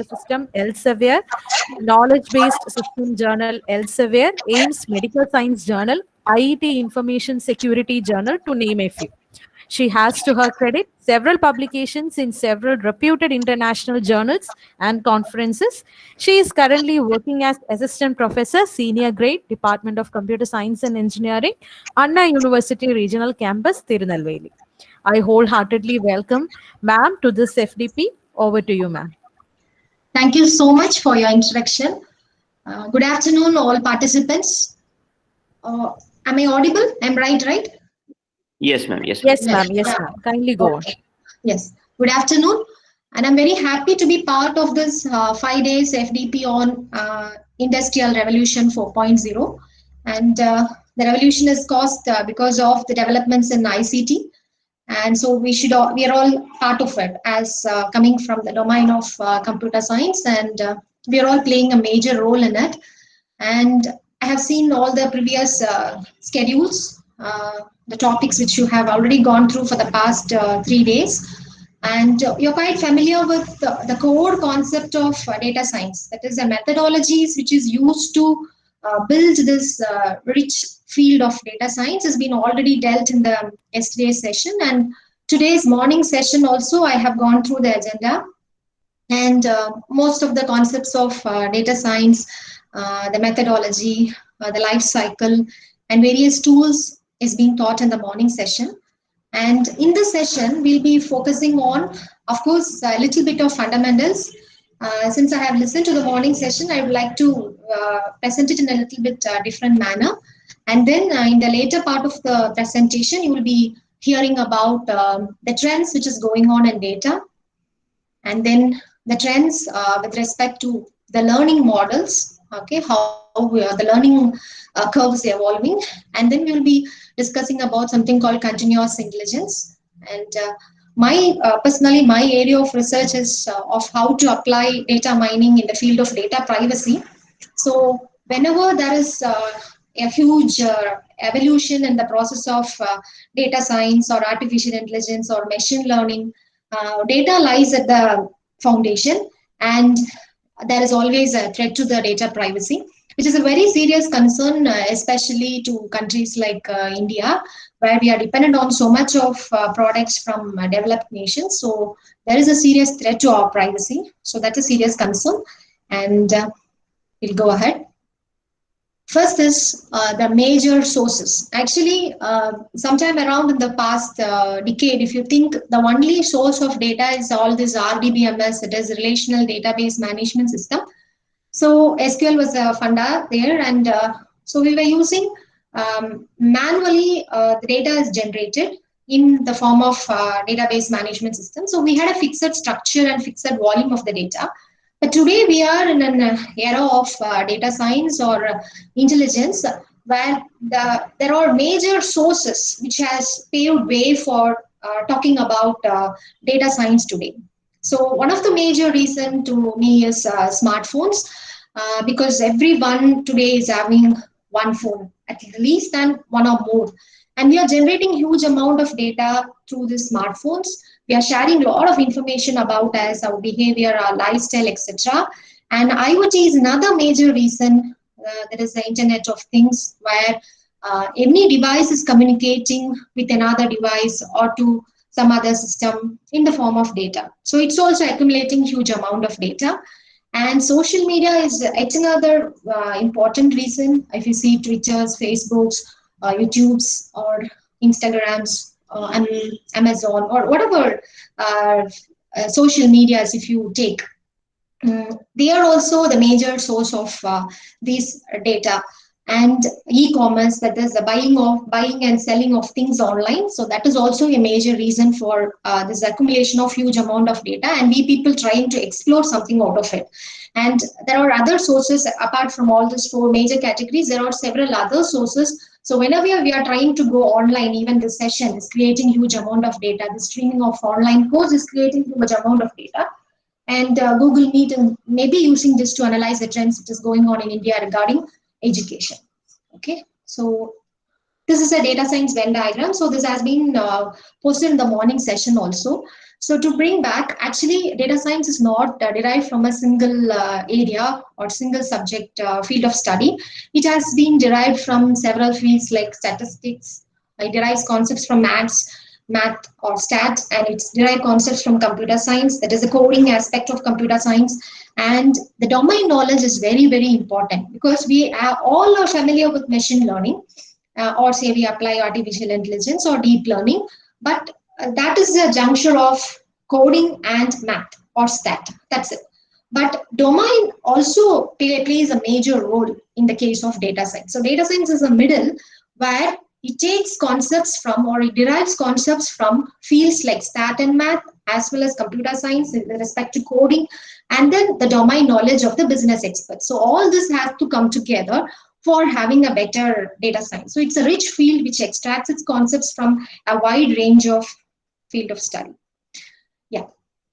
System Elsevier, Knowledge-Based System Journal Elsevier, Ames Medical Science Journal, IET Information Security Journal, to name a few. She has to her credit several publications in several reputed international journals and conferences. She is currently working as Assistant Professor, Senior Grade, Department of Computer Science and Engineering, Anna University Regional Campus, Tirunelveli. I wholeheartedly welcome ma'am to this FDP. Over to you, ma'am. Thank you so much for your introduction. Good afternoon, all participants. Am I audible? I'm right? Yes, ma'am. Yes, ma'am. Yes, ma'am. Yes, ma'am. Kindly go on. Okay. Yes. Good afternoon. And I'm very happy to be part of this 5 days FDP on Industrial Revolution 4.0. And the revolution is caused because of the developments in ICT. And so we are all part of it as coming from the domain of computer science, and we are all playing a major role in it. And I have seen all the previous schedules, the topics which you have already gone through for the past 3 days, and you're quite familiar with the core concept of data science. That is, the methodologies which is used to build this rich field of data science has been already dealt in the yesterday's session, and today's morning session also I have gone through the agenda, and most of the concepts of data science, the methodology, the life cycle, and various tools is being taught in the morning session. And in this session, we'll be focusing on, of course, a little bit of fundamentals. Since I have listened to the morning session, I would like to present it in a little bit different manner. And then in the later part of the presentation, you will be hearing about the trends which is going on in data, and then the trends with respect to the learning models, okay, how the learning curve is evolving. And then we will be discussing about something called continuous intelligence. And personally, my area of research is of how to apply data mining in the field of data privacy. So whenever there is a huge evolution in the process of data science or artificial intelligence or machine learning, data lies at the foundation, and there is always a threat to the data privacy, which is a very serious concern, especially to countries like India, where we are dependent on so much of products from developed nations. So there is a serious threat to our privacy. So that's a serious concern, and we'll go ahead. First is the major sources. Actually, sometime around in the past decade, if you think the only source of data is all this RDBMS, it is Relational Database Management System. So SQL was a funda there, and so we were using manually the data is generated in the form of database management system. So we had a fixed structure and fixed volume of the data. But today we are in an era of data science or intelligence, where there are major sources which has paved way for talking about data science today. So one of the major reason to me is smartphones, because everyone today is having one phone at least, and one or more. And we are generating huge amount of data through the smartphones. We are sharing a lot of information about us, our behavior, our lifestyle, etc. And IoT is another major reason. There is the Internet of Things, where any device is communicating with another device or to some other system in the form of data. So it's also accumulating huge amount of data. And social media is yet another important reason. If you see Twitters, Facebooks, YouTubes, or Instagrams, and Amazon, or whatever social medias if you take, they are also the major source of this data. And e-commerce, that is the buying and selling of things online. So that is also a major reason for this accumulation of huge amount of data, and we people trying to explore something out of it. And there are other sources apart from all these four major categories. There are several other sources. So whenever we are trying to go online, even this session is creating huge amount of data. The streaming of online course is creating huge amount of data. And Google Meet and maybe using this to analyze the trends that is going on in India regarding education. Okay, so This is a data science Venn diagram. So this has been posted in the morning session also. So to bring back, actually, data science is not derived from a single area or single subject field of study. It has been derived from several fields like statistics. It derives concepts from math or stat, and it's derived concepts from computer science. That is the coding aspect of computer science. And the domain knowledge is very, very important because we are all are familiar with machine learning, or say we apply artificial intelligence or deep learning, but that is a juncture of coding and math or stat. That's it. But domain also plays a major role in the case of data science. So data science is a middle where it takes concepts from, or it derives concepts from fields like stat and math, as well as computer science with respect to coding, and then the domain knowledge of the business experts. So all this has to come together for having a better data science. So it's a rich field which extracts its concepts from a wide range of field of study. Yeah.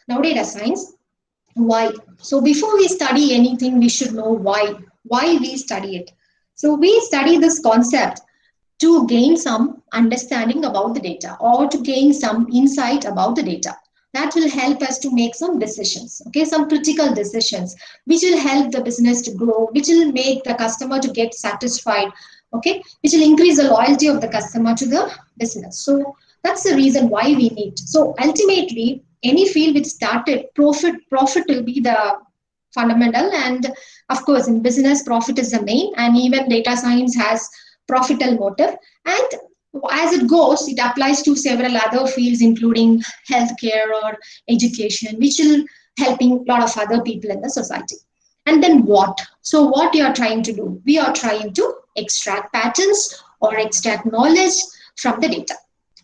Now data science. Why? So before we study anything, we should know why we study it. So we study this concept to gain some understanding about the data, or to gain some insight about the data. That will help us to make some decisions, okay, some critical decisions, which will help the business to grow, which will make the customer to get satisfied, okay, which will increase the loyalty of the customer to the business. So that's the reason why we need. So ultimately, any field which started, profit will be the fundamental, and of course in business profit is the main, and even data science has profitable motive. And as it goes, it applies to several other fields, including healthcare or education, which will helping a lot of other people in the society. And then what? So what you are trying to do? We are trying to extract patterns or extract knowledge from the data.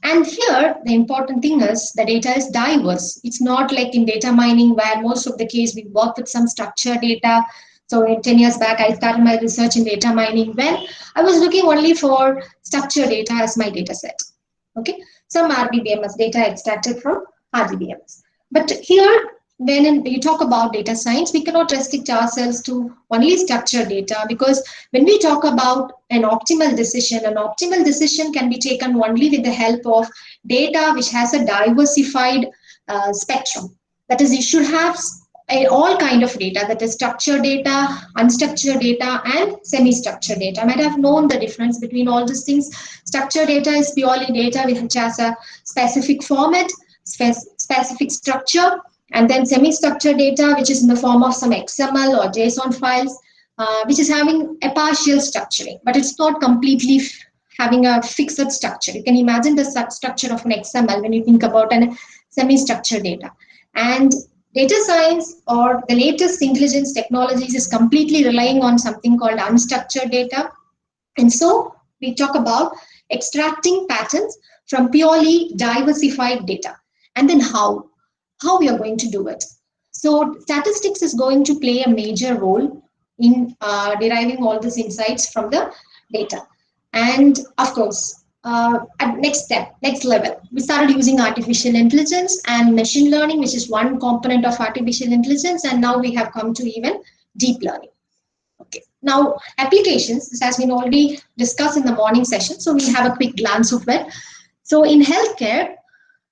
And here, the important thing is the data is diverse. It's not like in data mining where most of the case we work with some structured data. So 10 years back, I started my research in data mining when I was looking only for structured data as my data set. Okay, some RDBMS data extracted from RDBMS. But here, when we talk about data science, we cannot restrict ourselves to only structured data, because when we talk about an optimal decision can be taken only with the help of data which has a diversified spectrum. That is, you should have all kind of data, that is structured data, unstructured data, and semi-structured data. I might have known the difference between all these things. Structured data is purely data which has a specific format, specific structure, and then semi-structured data, which is in the form of some XML or JSON files, which is having a partial structuring, but it's not completely having a fixed structure. You can imagine the structure of an XML when you think about an semi-structured data. And data science or the latest intelligence technologies is completely relying on something called unstructured data. And so we talk about extracting patterns from purely diversified data. And then how we are going to do it. So statistics is going to play a major role in deriving all these insights from the data. And of course, at next level, we started using artificial intelligence and machine learning, which is one component of artificial intelligence. And now we have come to even deep learning. Okay. Now, applications, this has been already discussed in the morning session, so we'll have a quick glance of it. So in healthcare,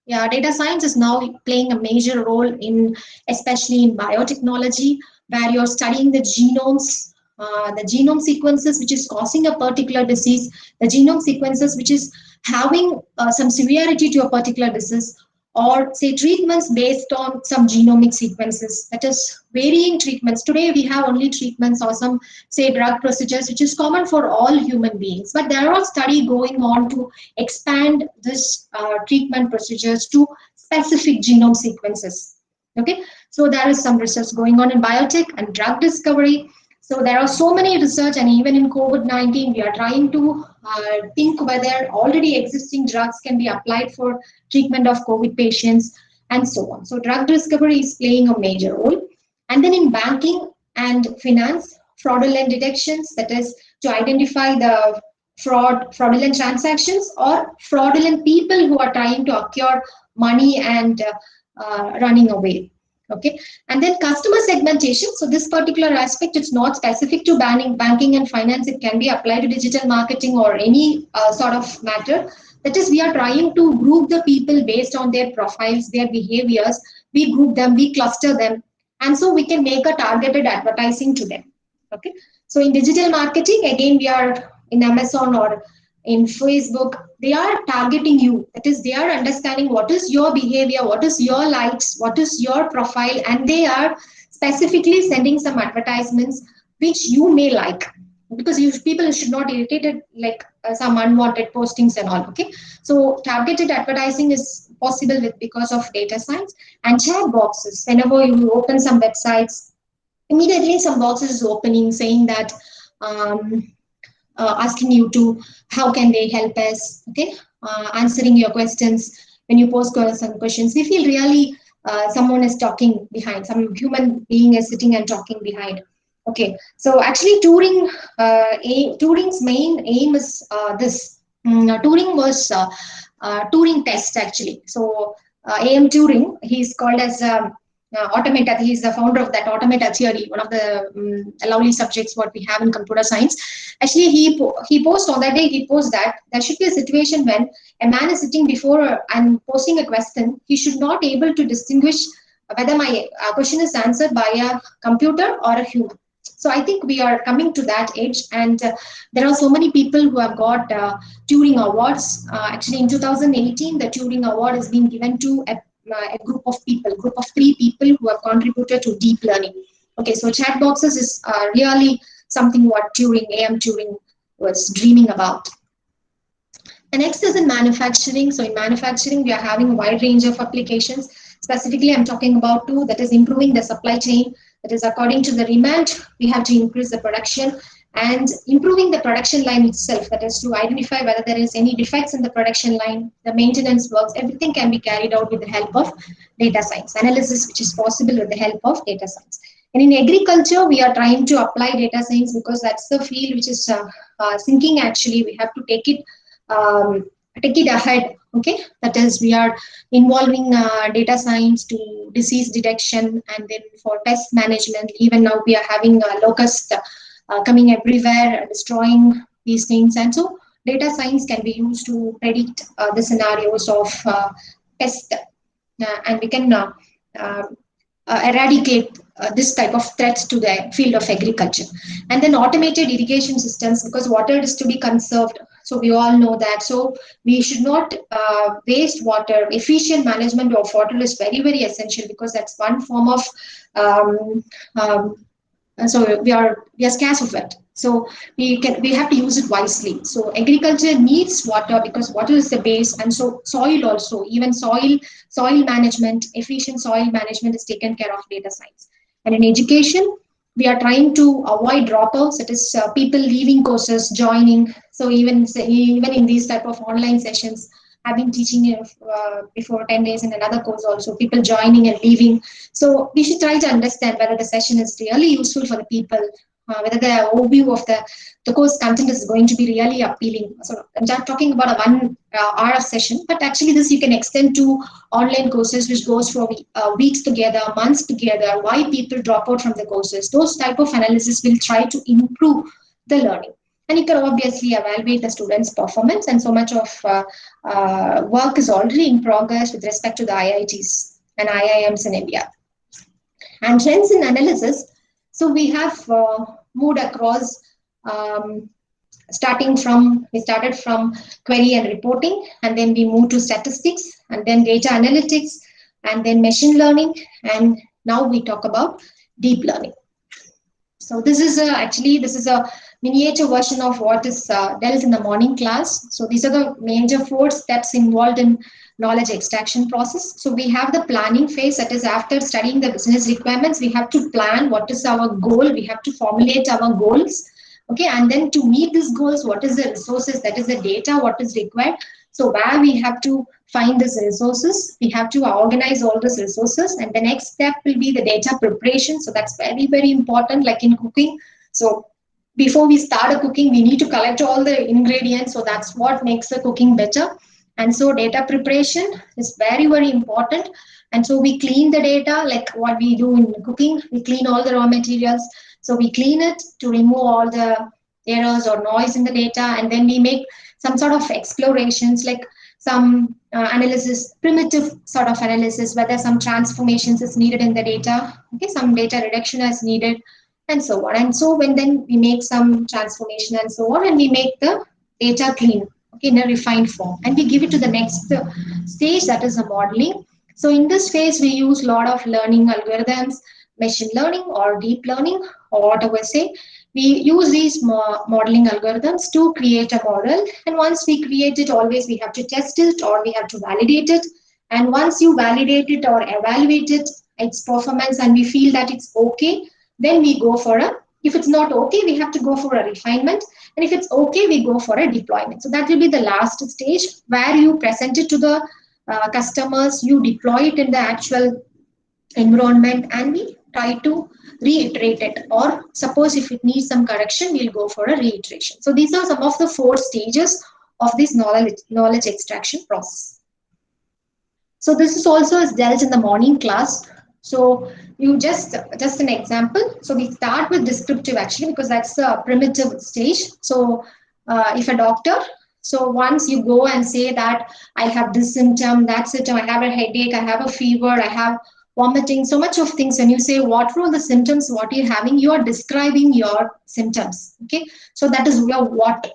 yeah, data science is now playing a major role in, especially in biotechnology, where you're studying the genomes, the genome sequences which is causing a particular disease, the genome sequences which is having some severity to a particular disease, or say treatments based on some genomic sequences, that is varying treatments. Today we have only treatments or some say drug procedures which is common for all human beings, but there are studies going on to expand this treatment procedures to specific genome sequences. Okay, so there is some research going on in biotech and drug discovery. So there are so many research, and even in COVID-19, we are trying to think whether already existing drugs can be applied for treatment of COVID patients and so on. So drug discovery is playing a major role. And then in banking and finance, fraudulent detections, that is to identify the fraudulent transactions or fraudulent people who are trying to acquire money and running away. Okay, and then customer segmentation. So this particular aspect, it's not specific to banking and finance. It can be applied to digital marketing or any sort of matter. That is, we are trying to group the people based on their profiles, their behaviors. We group them, we cluster them, and so we can make a targeted advertising to them. Okay, so in digital marketing, again, we are in Amazon or in Facebook, they are targeting you. That is, they are understanding what is your behavior, what is your likes, what is your profile, and they are specifically sending some advertisements which you may like, because people should not irritate it like some unwanted postings and all. Okay, so targeted advertising is possible with because of data science. And chat boxes, whenever you open some websites, immediately some boxes is opening saying that um, asking you to how can they help us. Okay, answering your questions. When you post some questions, we feel really someone is talking behind, some human being is sitting and talking behind. Okay, so actually Turing's main aim is this. Turing was Turing test actually. So AM Turing, he's called as automata. He is the founder of that automata theory, one of the lovely subjects what we have in computer science. Actually, he posed on that day. He posed that there should be a situation when a man is sitting before and posing a question. He should not able to distinguish whether my question is answered by a computer or a human. So I think we are coming to that age, and there are so many people who have got Turing awards. Actually, in 2018, the Turing award has been given to a group of people, group of 3 people who have contributed to deep learning. Okay, so chat boxes is really something what AM Turing was dreaming about. And next is in manufacturing. So in manufacturing, we are having a wide range of applications. Specifically, I'm talking about 2, that is improving the supply chain. That is, according to the demand, we have to increase the production and improving the production line itself. That is to identify whether there is any defects in the production line, the maintenance works, everything can be carried out with the help of data science analysis, which is possible with the help of data science. And in agriculture, we are trying to apply data science because that's the field which is sinking actually. We have to um, take it ahead. Okay, that is, we are involving data science to disease detection, and then for pest management. Even now we are having locusts coming everywhere, destroying these things, and so data science can be used to predict the scenarios of pest, and we can eradicate this type of threats to the field of agriculture. And then automated irrigation systems, because water is to be conserved, so we all know that. So we should not waste water. Efficient management of water is very, very essential, because that's one form of um, um, so we are scarce of it. So we have to use it wisely. So agriculture needs water because water is the base, and so soil also, even soil management, efficient soil management is taken care of data science. And in education, we are trying to avoid dropouts. That is, people leaving courses, joining. So even in these type of online sessions, I've been teaching before 10 days in another course also, people joining and leaving. So we should try to understand whether the session is really useful for the people, whether the overview of the course content is going to be really appealing. So I'm not talking about a 1 hour of session, but actually this you can extend to online courses which goes for weeks together, months together, why people drop out from the courses. Those type of analysis will try to improve the learning. And you can obviously evaluate the students' performance, and so much of work is already in progress with respect to the IITs and IIMs in India. And trends in analysis, so we have moved across, we started from query and reporting, and then we moved to statistics, and then data analytics, and then machine learning, and now we talk about deep learning. So this is a miniature version of what is dealt in the morning class. So these are the major 4 steps involved in knowledge extraction process. So we have the planning phase, that is after studying the business requirements, we have to plan what is our goal, we have to formulate our goals. Okay, and then to meet these goals, what is the resources, that is the data, what is required. So where we have to find these resources, we have to organize all these resources, and the next step will be the data preparation. So that's very, very important, like in cooking. So before we start a cooking, we need to collect all the ingredients. So that's what makes the cooking better. And so data preparation is very, very important. And so we clean the data like what we do in cooking. We clean all the raw materials. So we clean it to remove all the errors or noise in the data. And then we make some sort of explorations like some analysis, primitive sort of analysis, whether some transformations is needed in the data, okay, some data reduction is needed, and so on. And so when then we make some transformation and so on, and we make the data clean, okay, in a refined form, and we give it to the next stage, that is the modeling. So in this phase, we use a lot of learning algorithms, machine learning or deep learning or whatever say. We use these modeling algorithms to create a model. And once we create it, always we have to test it or we have to validate it. And once you validate it or evaluate it, its performance, and we feel that it's okay, then we go for a, if it's not okay, we have to go for a refinement. And if it's okay, we go for a deployment. So that will be the last stage where you present it to the customers, you deploy it in the actual environment, and we try to reiterate it, or suppose if it needs some correction, we'll go for a reiteration. So these are some of the 4 stages of this knowledge extraction process. So this is also is dealt in the morning class. So you just an example. So we start with descriptive actually, because that's the primitive stage. So if a doctor, so once you go and say that I have this symptom, that symptom, I have a headache, I have a fever, I have vomiting, so much of things. When you say what are all the symptoms, what you're having, you are describing your symptoms. Okay, so that is your what.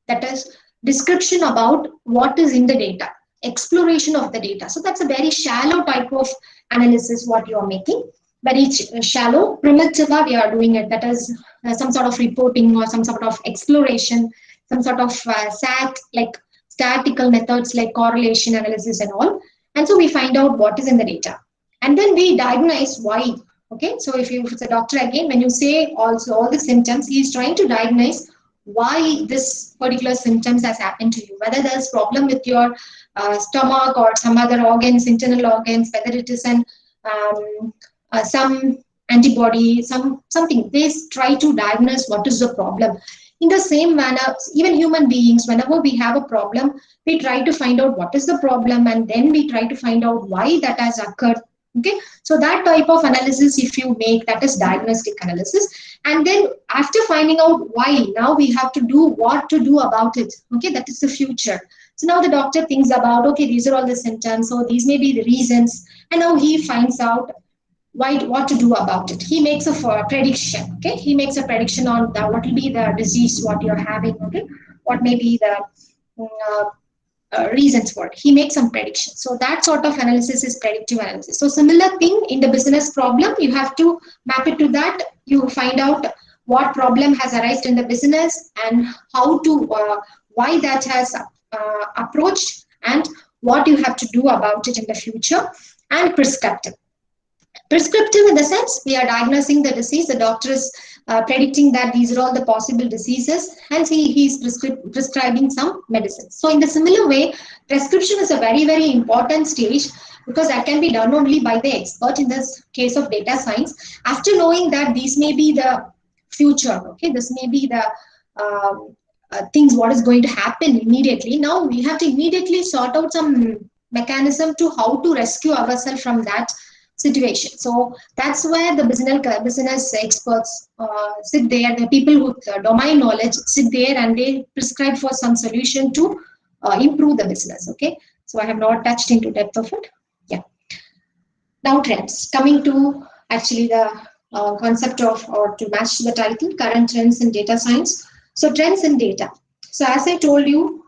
That is description about what is in the data, exploration of the data. So that's a very shallow type of analysis what you are making. Very shallow, primitive we are doing it. That is some sort of reporting or some sort of exploration, some sort of SAT, like statistical methods like correlation analysis and all. And so we find out what is in the data. And then we diagnose why. Okay, so if it's a doctor again, when you say also all the symptoms, he is trying to diagnose why this particular symptoms has happened to you, whether there's problem with your stomach or some other organs, internal organs, whether it is an some antibody, something. They try to diagnose what is the problem. In the same manner, even human beings, whenever we have a problem, we try to find out what is the problem, and then we try to find out why that has occurred. Okay, so that type of analysis, if you make, that is diagnostic analysis. And then after finding out why, now we have to do what to do about it. Okay, that is the future. So now the doctor thinks about, okay, these are all the symptoms, so these may be the reasons, and now he finds out what to do about it. He makes a prediction. Okay, he makes a prediction on what will be the disease what you're having. Okay, what may be the reasons for it. He makes some predictions. So that sort of analysis is predictive analysis. So similar thing in the business problem, you have to map it to that. You find out what problem has arisen in the business and how to why that has approached, and what you have to do about it in the future. And prescriptive. Prescriptive in the sense we are diagnosing the disease. The doctor is predicting that these are all the possible diseases, and he's prescribing some medicines. So in the similar way, prescription is a very, very important stage, because that can be done only by the expert. In this case of data science, after knowing that these may be the future, okay, this may be the things what is going to happen immediately. Now we have to immediately sort out some mechanism to how to rescue ourselves from that situation. So that's where the business experts sit there. The people with domain knowledge sit there and they prescribe for some solution to improve the business. Okay, so I have not touched into depth of it. Yeah. Now trends. Coming to actually the concept of, or to match the title, current trends in data science. So trends in data. So as I told you,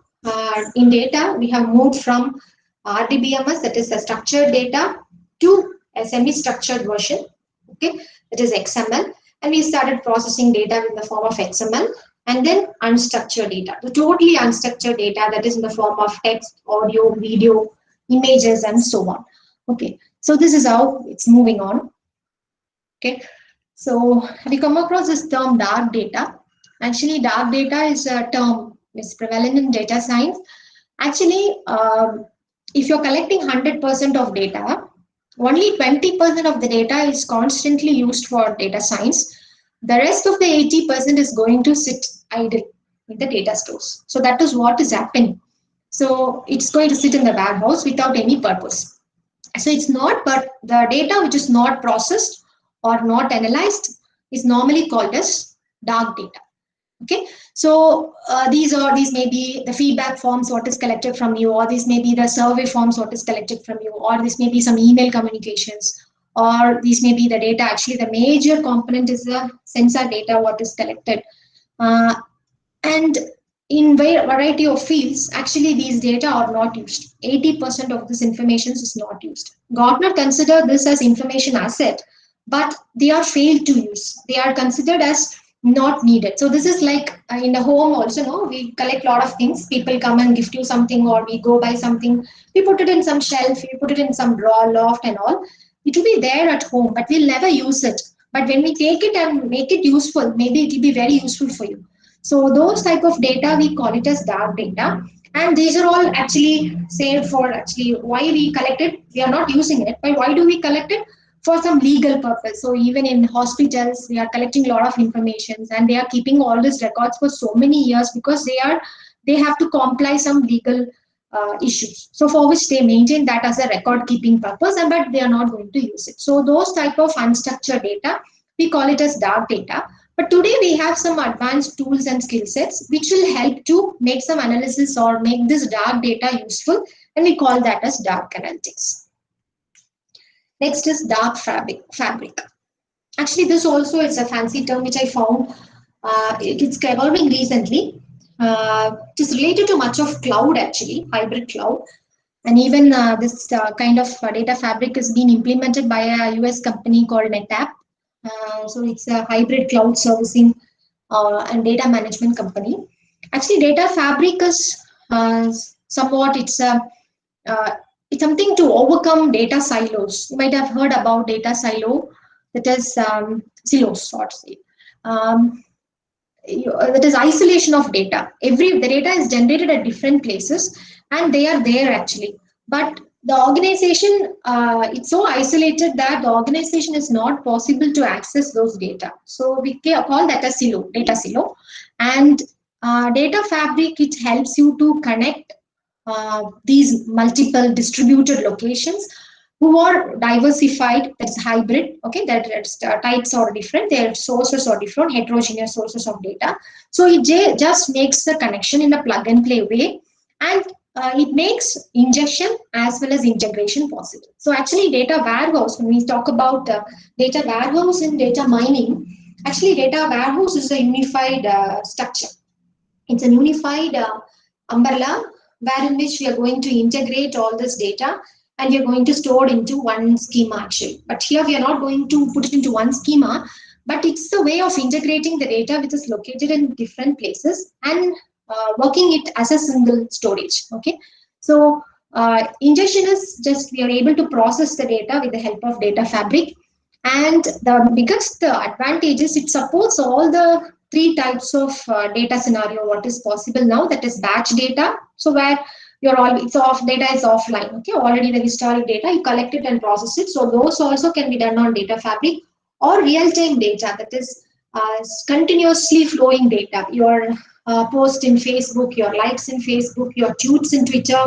in data we have moved from RDBMS, that is the structured data, to a semi-structured version, okay, that is XML, and we started processing data in the form of XML, and then unstructured data, the totally unstructured data, that is in the form of text, audio, video, images, and so on. Okay, so this is how it's moving on. Okay, so have you come across this term dark data? Actually, dark data is a term is prevalent in data science. Actually, if you're collecting 100% of data, only 20% of the data is constantly used for data science. The rest of the 80% is going to sit idle in the data stores. So that is what is happening. So it's going to sit in the warehouse without any purpose. So it's not, but the data which is not processed or not analyzed is normally called as dark data. Okay, so these may be the feedback forms what is collected from you, or these may be the survey forms what is collected from you, or this may be some email communications, or these may be the data. Actually, the major component is the sensor data what is collected. And in variety of fields, actually these data are not used. 80% of this information is not used. Gartner consider this as information asset, but they are failed to use. They are considered as not needed. So this is like in the home also, no, we collect a lot of things. People come and gift you something, or we go buy something. We put it in some shelf, we put it in some drawer, loft and all. It will be there at home, but we'll never use it. But when we take it and make it useful, maybe it will be very useful for you. So those type of data, we call it as dark data. And these are all actually saved for actually why we collect it. We are not using it, but why do we collect it? For some legal purpose. So even in hospitals, we are collecting a lot of information, and they are keeping all these records for so many years because they have to comply some legal issues. So for which they maintain that as a record keeping purpose, and but they are not going to use it. So those type of unstructured data, we call it as dark data. But today we have some advanced tools and skill sets which will help to make some analysis or make this dark data useful, and we call that as dark analytics. Next is dark fabric. Actually, this also is a fancy term which I found. It's evolving recently. It is related to much of cloud, actually, hybrid cloud. And even this kind of data fabric is being implemented by a US company called NetApp. So it's a hybrid cloud servicing and data management company. Actually, data fabric is somewhat it's something to overcome data silos. You might have heard about data silo, that is silos, sort of say. That is isolation of data. The data is generated at different places, and they are there actually. But the organization, it's so isolated that the organization is not possible to access those data. So we call that a silo, data silo. And data fabric, it helps you to connect these multiple distributed locations who are diversified, that's hybrid, okay, that types are different, their sources are different, heterogeneous sources of data. So it just makes the connection in a plug and play way, and it makes ingestion as well as integration possible. So actually data warehouse, when we talk about data warehouse and data mining, actually data warehouse is a unified structure. It's a unified umbrella wherein which we are going to integrate all this data, and we are going to store it into one schema actually. But here we are not going to put it into one schema, but it's the way of integrating the data which is located in different places and working it as a single storage. Okay, so ingestion is just we are able to process the data with the help of data fabric, and the biggest advantage is it supports all the three types of data scenario what is possible now. That is batch data, so where it's off, data is offline, okay, already the historic data, you collect it and process it, so those also can be done on data fabric. Or real-time data, that is continuously flowing data, your post in Facebook, your likes in Facebook, your tweets in Twitter,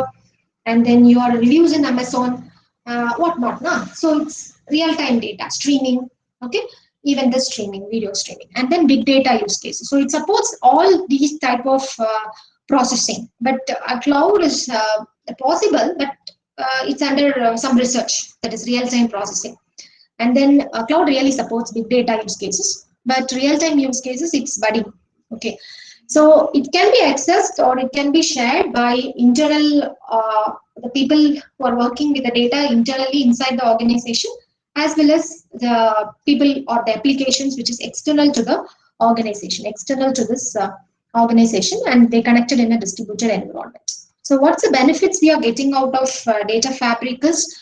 and then your reviews in Amazon, whatnot. So it's real-time data, streaming, okay, even the streaming, video streaming, and then big data use cases. So it supports all these type of processing. But a cloud is possible, but it's under some research, that is real-time processing. And then cloud really supports big data use cases, but real-time use cases, it's budding. Okay, so it can be accessed or it can be shared by internal, the people who are working with the data internally inside the organization, as well as the people or the applications which is external to the organization, external to this organization, and they connected in a distributed environment. So what's the benefits we are getting out of data fabric is,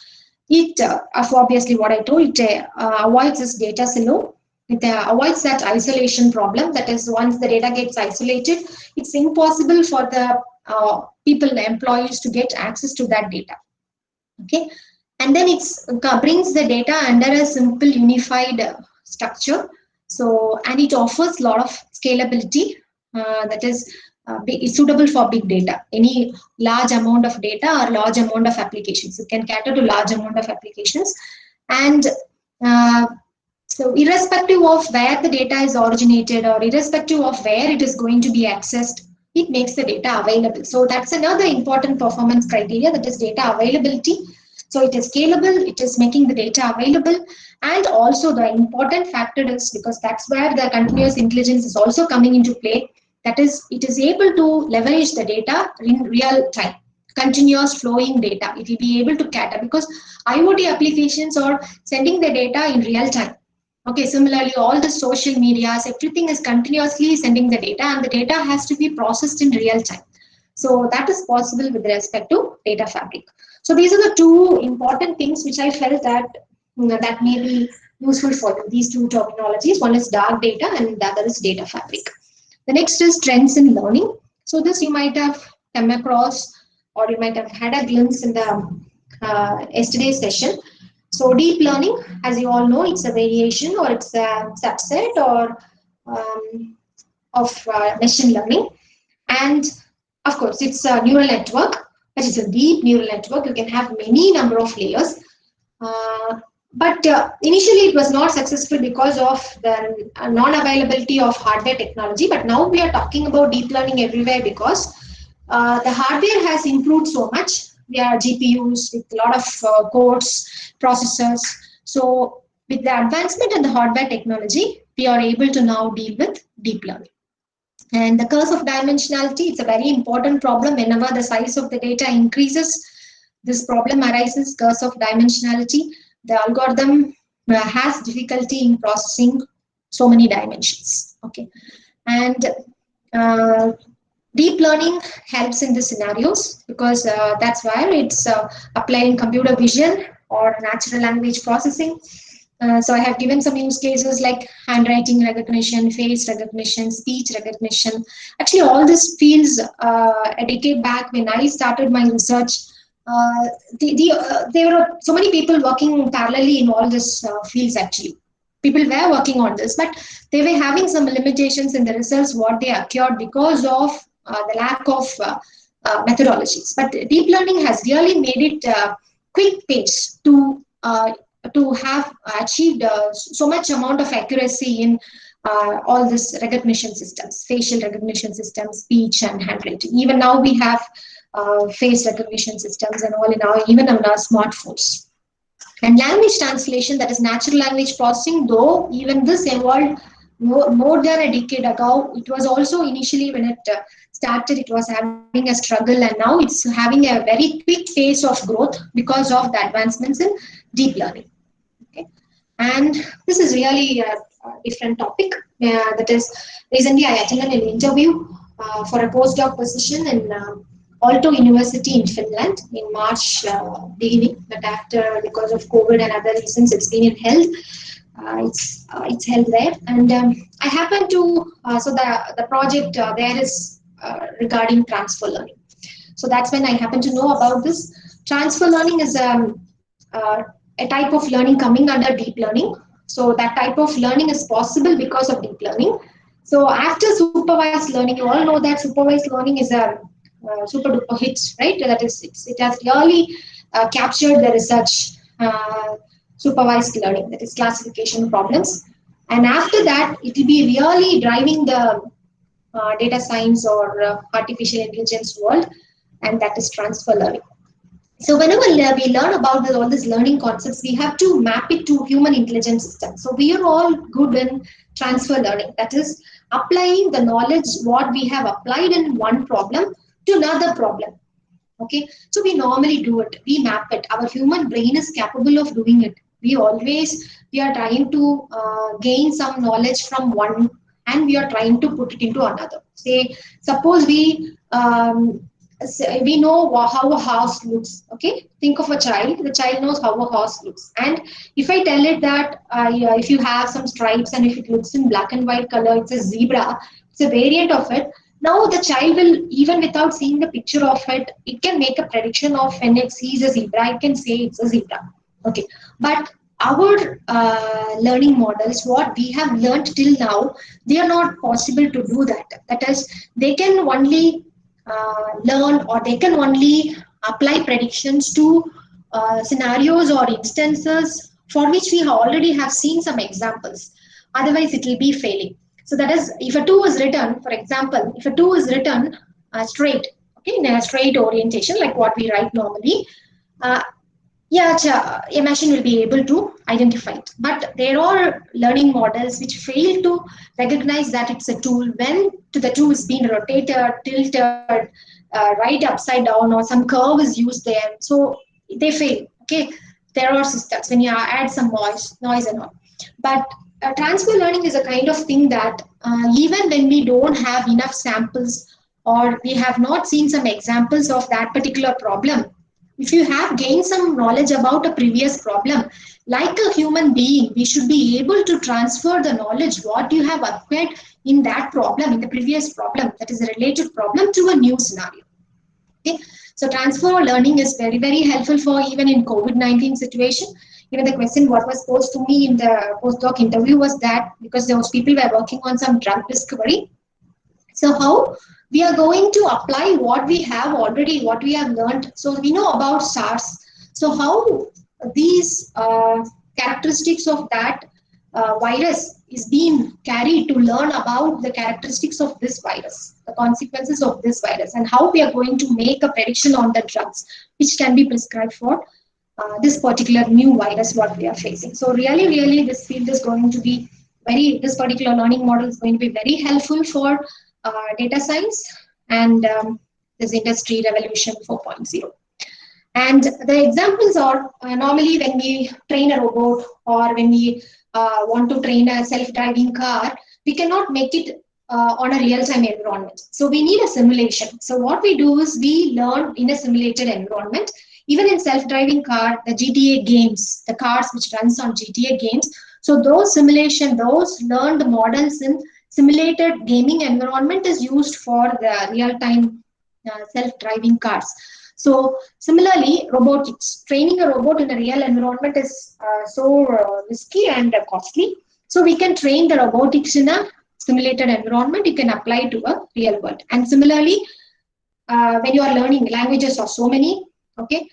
it obviously what I told, it avoids this data silo. It avoids that isolation problem. That is, once the data gets isolated, it's impossible for the people, the employees, to get access to that data. Okay, and then it brings the data under a simple unified structure. So, and it offers a lot of scalability. That is, is suitable for big data, any large amount of data or large amount of applications. It can cater to large amount of applications. And uh, so irrespective of where the data is originated or irrespective of where it is going to be accessed, it makes the data available. So that's another important performance criteria, that is data availability. So it is scalable, it is making the data available, and also the important factor is, because that's where the continuous intelligence is also coming into play, that is it is able to leverage the data in real time, continuous flowing data. It will be able to cater, because IoT applications are sending the data in real time. Okay, similarly, all the social medias, everything is continuously sending the data, and the data has to be processed in real time. So that is possible with respect to data fabric. So these are the two important things which I felt that that may be useful for you. These two terminologies. One is dark data, and the other is data fabric. The next is trends in learning. So this you might have come across, or you might have had a glimpse in the yesterday's session. So deep learning, as you all know, it's a variation or it's a subset or of machine learning. And of course, it's a neural network, but it's a deep neural network. You can have many number of layers. But initially it was not successful because of the non-availability of hardware technology. But now we are talking about deep learning everywhere, because the hardware has improved so much. We are GPUs with a lot of cores, processors. So with the advancement in the hardware technology, we are able to now deal with deep learning. And the curse of dimensionality, it's a very important problem. Whenever the size of the data increases, this problem arises, curse of dimensionality. The algorithm has difficulty in processing so many dimensions. Okay, and deep learning helps in the scenarios, because that's why it's applying computer vision or natural language processing. So I have given some use cases like handwriting recognition, face recognition, speech recognition. Actually, all these fields a decade back when I started my research, there were so many people working parallelly in all these fields. Actually, people were working on this, but they were having some limitations in the results what they occurred because of the lack of methodologies. But deep learning has really made it quick pace to have achieved so much amount of accuracy in all this recognition systems, facial recognition systems, speech and handwriting. Even now we have face recognition systems and all in our, even on our smartphones. And language translation, that is natural language processing, though even this evolved more than a decade ago. It was also initially when it started, it was having a struggle, and now it's having a very quick pace of growth because of the advancements in deep learning. Okay. And this is really a different topic. That is, recently I attended an interview for a postdoc position in Aalto University in Finland in March beginning, but after, because of COVID and other reasons, it's been held. It's held there, and I happen to so the project there is regarding transfer learning. So that's when I happen to know about this. Transfer learning is a type of learning coming under deep learning. So that type of learning is possible because of deep learning. So after supervised learning, you all know that supervised learning is a super duper hit, right? That is, it has really captured the research supervised learning, that is classification problems. And after that, it will be really driving the data science or artificial intelligence world, and that is transfer learning. So whenever we learn about all these learning concepts, we have to map it to human intelligence systems. So we are all good in transfer learning. That is applying the knowledge what we have applied in one problem to another problem. Okay, so we normally do it. We map it. Our human brain is capable of doing it. We are trying to gain some knowledge from one, and we are trying to put it into another. Say, suppose we know how a house looks. Okay, think of a child. The child knows how a house looks, and if I tell it that if you have some stripes and if it looks in black and white color, it's a zebra. It's a variant of it. Now the child will, even without seeing the picture of it, it can make a prediction of when it sees a zebra. It can say it's a zebra. Okay, but our learning models, what we have learned till now, they are not possible to do that. That is, they can only learn, or they can only apply predictions to scenarios or instances for which we already have seen some examples. Otherwise, it will be failing. So that is, if a 2 is written, for example, if a 2 is written straight, okay, in a straight orientation like what we write normally, uh, yeah, a machine will be able to identify it. But there are learning models which fail to recognize that it's a tool when the tool is being rotated, tilted, right upside down, or some curve is used there. So they fail. Okay, there are systems when you add some noise and all. But transfer learning is a kind of thing that even when we don't have enough samples, or we have not seen some examples of that particular problem, if you have gained some knowledge about a previous problem, like a human being, we should be able to transfer the knowledge what you have acquired in that problem, in the previous problem, that is a related problem, to a new scenario. Okay, so transfer learning is very, very helpful for even in COVID-19 situation. Even the question what was posed to me in the postdoc interview was that because those people were working on some drug discovery, so how we are going to apply what we have already, what we have learned. So we know about SARS. So how these characteristics of that virus is being carried to learn about the characteristics of this virus, the consequences of this virus, and how we are going to make a prediction on the drugs which can be prescribed for this particular new virus what we are facing. So really, really, this field is going to be this particular learning model is going to be very helpful for data science and this industry revolution 4.0. And the examples are normally when we train a robot, or when we want to train a self-driving car, we cannot make it on a real-time environment. So we need a simulation. So what we do is we learn in a simulated environment. Even in self-driving car, the GTA games, the cars which runs on GTA games, so those simulation, those learned models in simulated gaming environment is used for the real-time self-driving cars. So similarly, robotics, training a robot in a real environment is so risky and costly. So we can train the robotics in a simulated environment. You can apply to a real world. And similarly, when you are learning, languages are so many. Okay,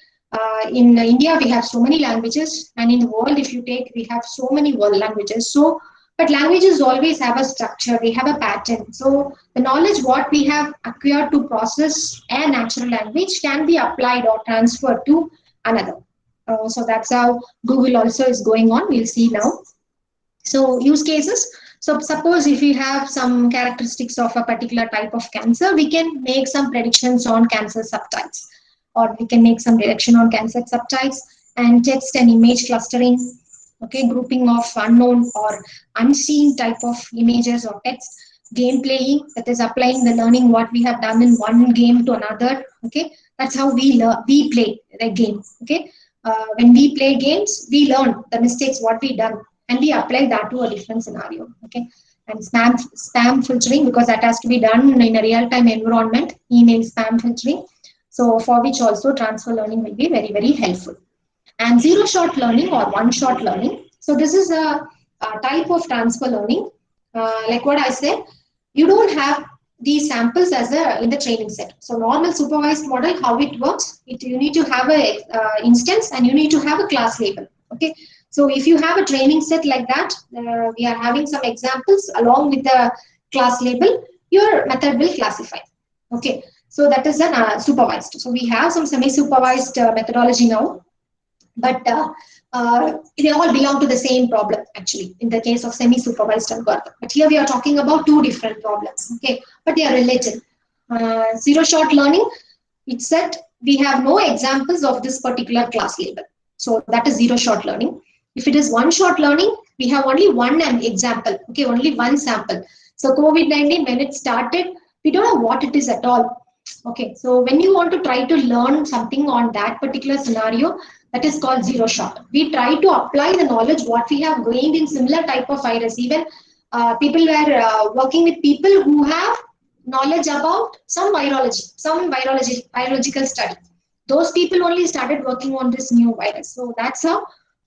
in India we have so many languages, and in the world, if you take, we have so many world languages. So but languages always have a structure, they have a pattern. So the knowledge what we have acquired to process a natural language can be applied or transferred to another. So that's how Google also is going on. We'll see now. So use cases. So suppose if we have some characteristics of a particular type of cancer, we can make some predictions on cancer subtypes, or we can make some prediction on cancer subtypes, and text and image clustering, okay, grouping of unknown or unseen type of images or text, game playing, that is applying the learning what we have done in one game to another. Okay, that's how we learn, we play the game. Okay, when we play games, we learn the mistakes what we done, and we apply that to a different scenario. Okay, and spam filtering, because that has to be done in a real-time environment, email spam filtering, so for which also transfer learning will be very, very helpful. And zero shot learning or one shot learning, so this is a type of transfer learning. Like what I said, you don't have these samples as a in the training set. So normal supervised model, how it works, you need to have a instance, and you need to have a class label. Okay, so if you have a training set like that, we are having some examples along with the class label, your method will classify. Okay, so that is an supervised. So we have some semi-supervised methodology now, but they all belong to the same problem actually in the case of semi-supervised algorithm. But here we are talking about two different problems, okay, but they are related. Zero shot learning, it's that we have no examples of this particular class label, so that is zero shot learning. If it is one shot learning, we have only one example, okay, only one sample. So COVID-19, when it started, we don't know what it is at all. Okay, so when you want to try to learn something on that particular scenario, that is called zero shot. We try to apply the knowledge what we have gained in similar type of virus. Even people were working with people who have knowledge about some biological study. Those people only started working on this new virus. So that's how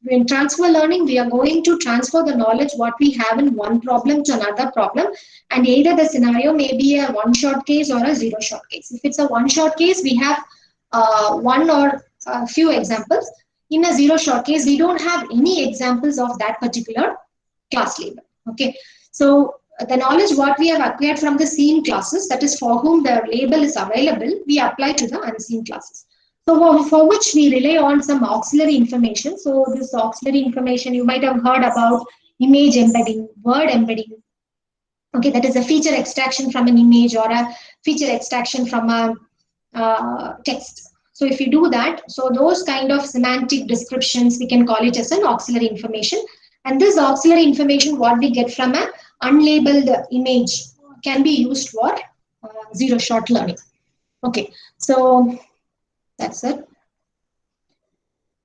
in transfer learning, we are going to transfer the knowledge what we have in one problem to another problem, and either the scenario may be a one shot case or a zero shot case. If it's a one shot case, we have one or a few examples. In a zero shot case, we don't have any examples of that particular class label. Okay, so the knowledge what we have acquired from the seen classes, that is for whom the label is available, we apply to the unseen classes. So for which we rely on some auxiliary information. So this auxiliary information, you might have heard about image embedding, word embedding. Okay, that is a feature extraction from an image or a feature extraction from a text. So if you do that, so those kind of semantic descriptions, we can call it as an auxiliary information. And this auxiliary information, what we get from a unlabeled image, can be used for zero shot learning. Okay, so that's it.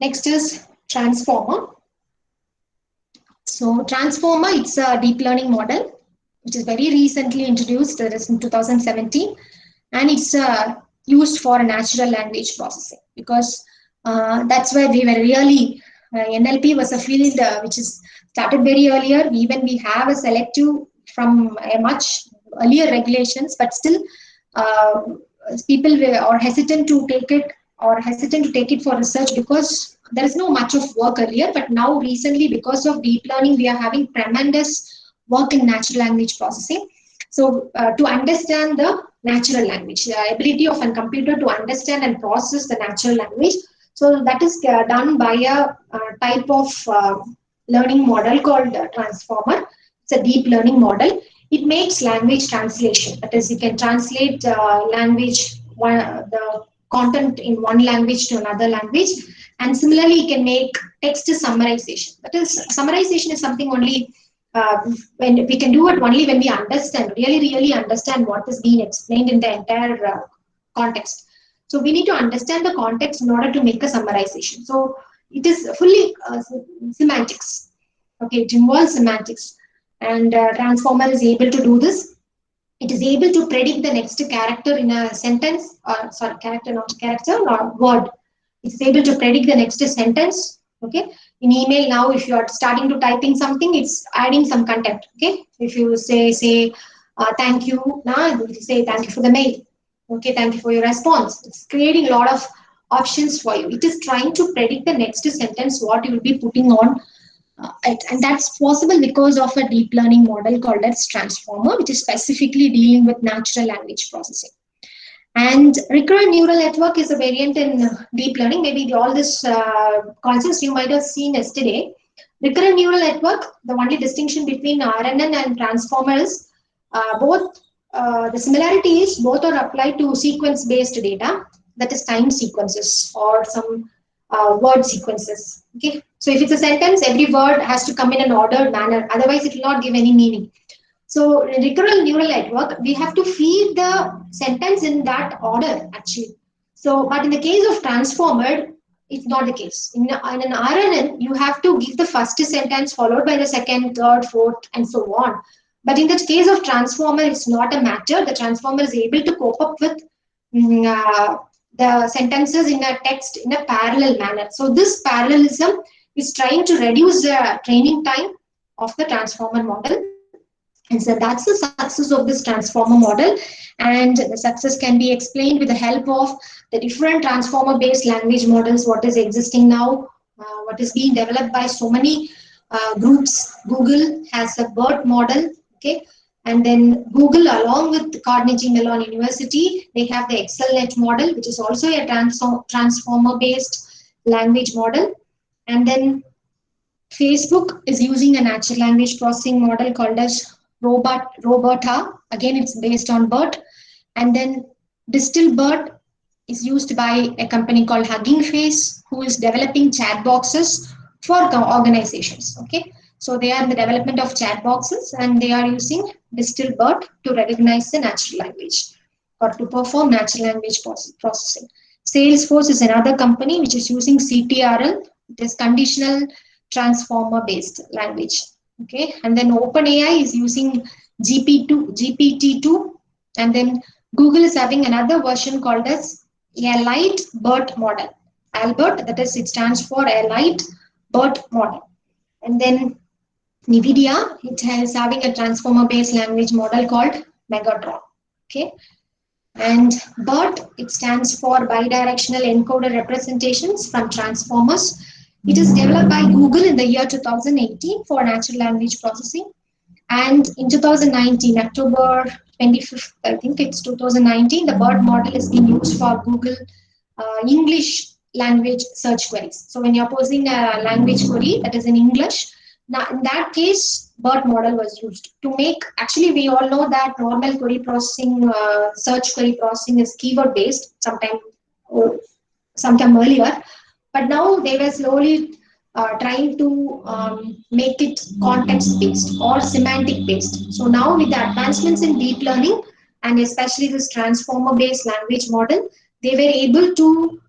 Next is transformer. So transformer, it's a deep learning model which is very recently introduced, that is in 2017, and it's used for natural language processing, because that's where we were really, NLP was a field which is started very earlier. Even we have a selective from a much earlier regulations, but still uh, people are hesitant to take it, or hesitant to take it for research, because there is no much of work earlier. But now recently, because of deep learning, we are having tremendous work in natural language processing. So to understand the natural language, the ability of a computer to understand and process the natural language, so that is done by a type of learning model called transformer. It's a deep learning model. It makes language translation, that is, you can translate the content in one language to another language. And similarly, you can make text summarization. That is, summarization is something only when we can do it only when we understand, really understand what is being explained in the entire context. So we need to understand the context in order to make a summarization. So it is fully semantics. Okay, it involves semantics, and transformer is able to do this. It is able to predict the next character in a sentence, or sorry, character, not character, or word. It is able to predict the next sentence. Okay, in email now, if you are starting to typing something, it's adding some content. Okay, if you say thank you, now it will say thank you for the mail. Okay, thank you for your response. It's creating a lot of options for you. It is trying to predict the next sentence what you will be putting on and that's possible because of a deep learning model called as transformer, which is specifically dealing with natural language processing. And recurrent neural network is a variant in deep learning. Maybe all this concepts you might have seen yesterday. Recurrent neural network, the only distinction between RNN and transformer is both the similarity is both are applied to sequence-based data, that is time sequences or some word sequences. Okay, so if it's a sentence, every word has to come in an ordered manner. Otherwise, it will not give any meaning. So recurrent neural network, we have to feed the sentence in that order actually. So, but in the case of transformer, it's not the case. In an RNN, you have to give the first sentence followed by the second, third, fourth, and so on. But in the case of transformer, it's not a matter. The transformer is able to cope up with the sentences in a text in a parallel manner. So this parallelism is trying to reduce the training time of the transformer model. And so that's the success of this transformer model. And the success can be explained with the help of the different transformer based language models, what is existing now, what is being developed by so many groups. Google has a BERT model, okay, and then Google along with Carnegie Mellon University, they have the ExcelNet model, which is also a transformer based language model. And then Facebook is using a natural language processing model called as Roberta. Again, it's based on BERT. And then DistilBERT is used by a company called Hugging Face, who is developing chat boxes for organizations. Okay, so they are in the development of chat boxes, and they are using DistilBERT to recognize the natural language or to perform natural language processing. Salesforce is another company which is using CTRL. It is conditional transformer based language. Okay, and then OpenAI is using GPT-2, and then Google is having another version called as a light BERT model. Albert, that is, it stands for a light BERT model. And then NVIDIA, it has having a transformer-based language model called Megatron. Okay, and BERT, it stands for bidirectional encoder representations from transformers. It is developed by Google in the year 2018 for natural language processing. And in 2019, October 25th, I think it's 2019, the BERT model is being used for Google English language search queries. So when you're posing a language query that is in English, now in that case, BERT model was used to make. Actually, we all know that normal query processing, search query processing is keyword based. Sometime earlier, but now they were slowly trying to make it context based or semantic based. So now with the advancements in deep learning and especially this transformer based language model, they were able to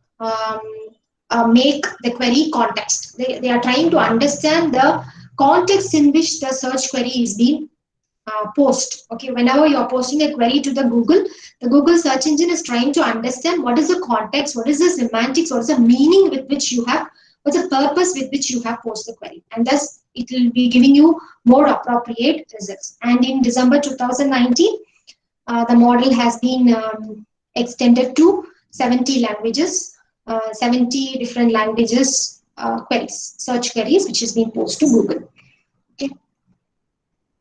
make the query context. They are trying to understand the context in which the search query is being post. Okay, whenever you're posting a query to the Google search engine is trying to understand what is the context, what is the semantics, what is the meaning with which you have, what's the purpose with which you have posted the query, and thus it will be giving you more appropriate results. And in December 2019, the model has been extended to 70 languages, 70 different languages queries, search queries, which is being posted to Google. Okay.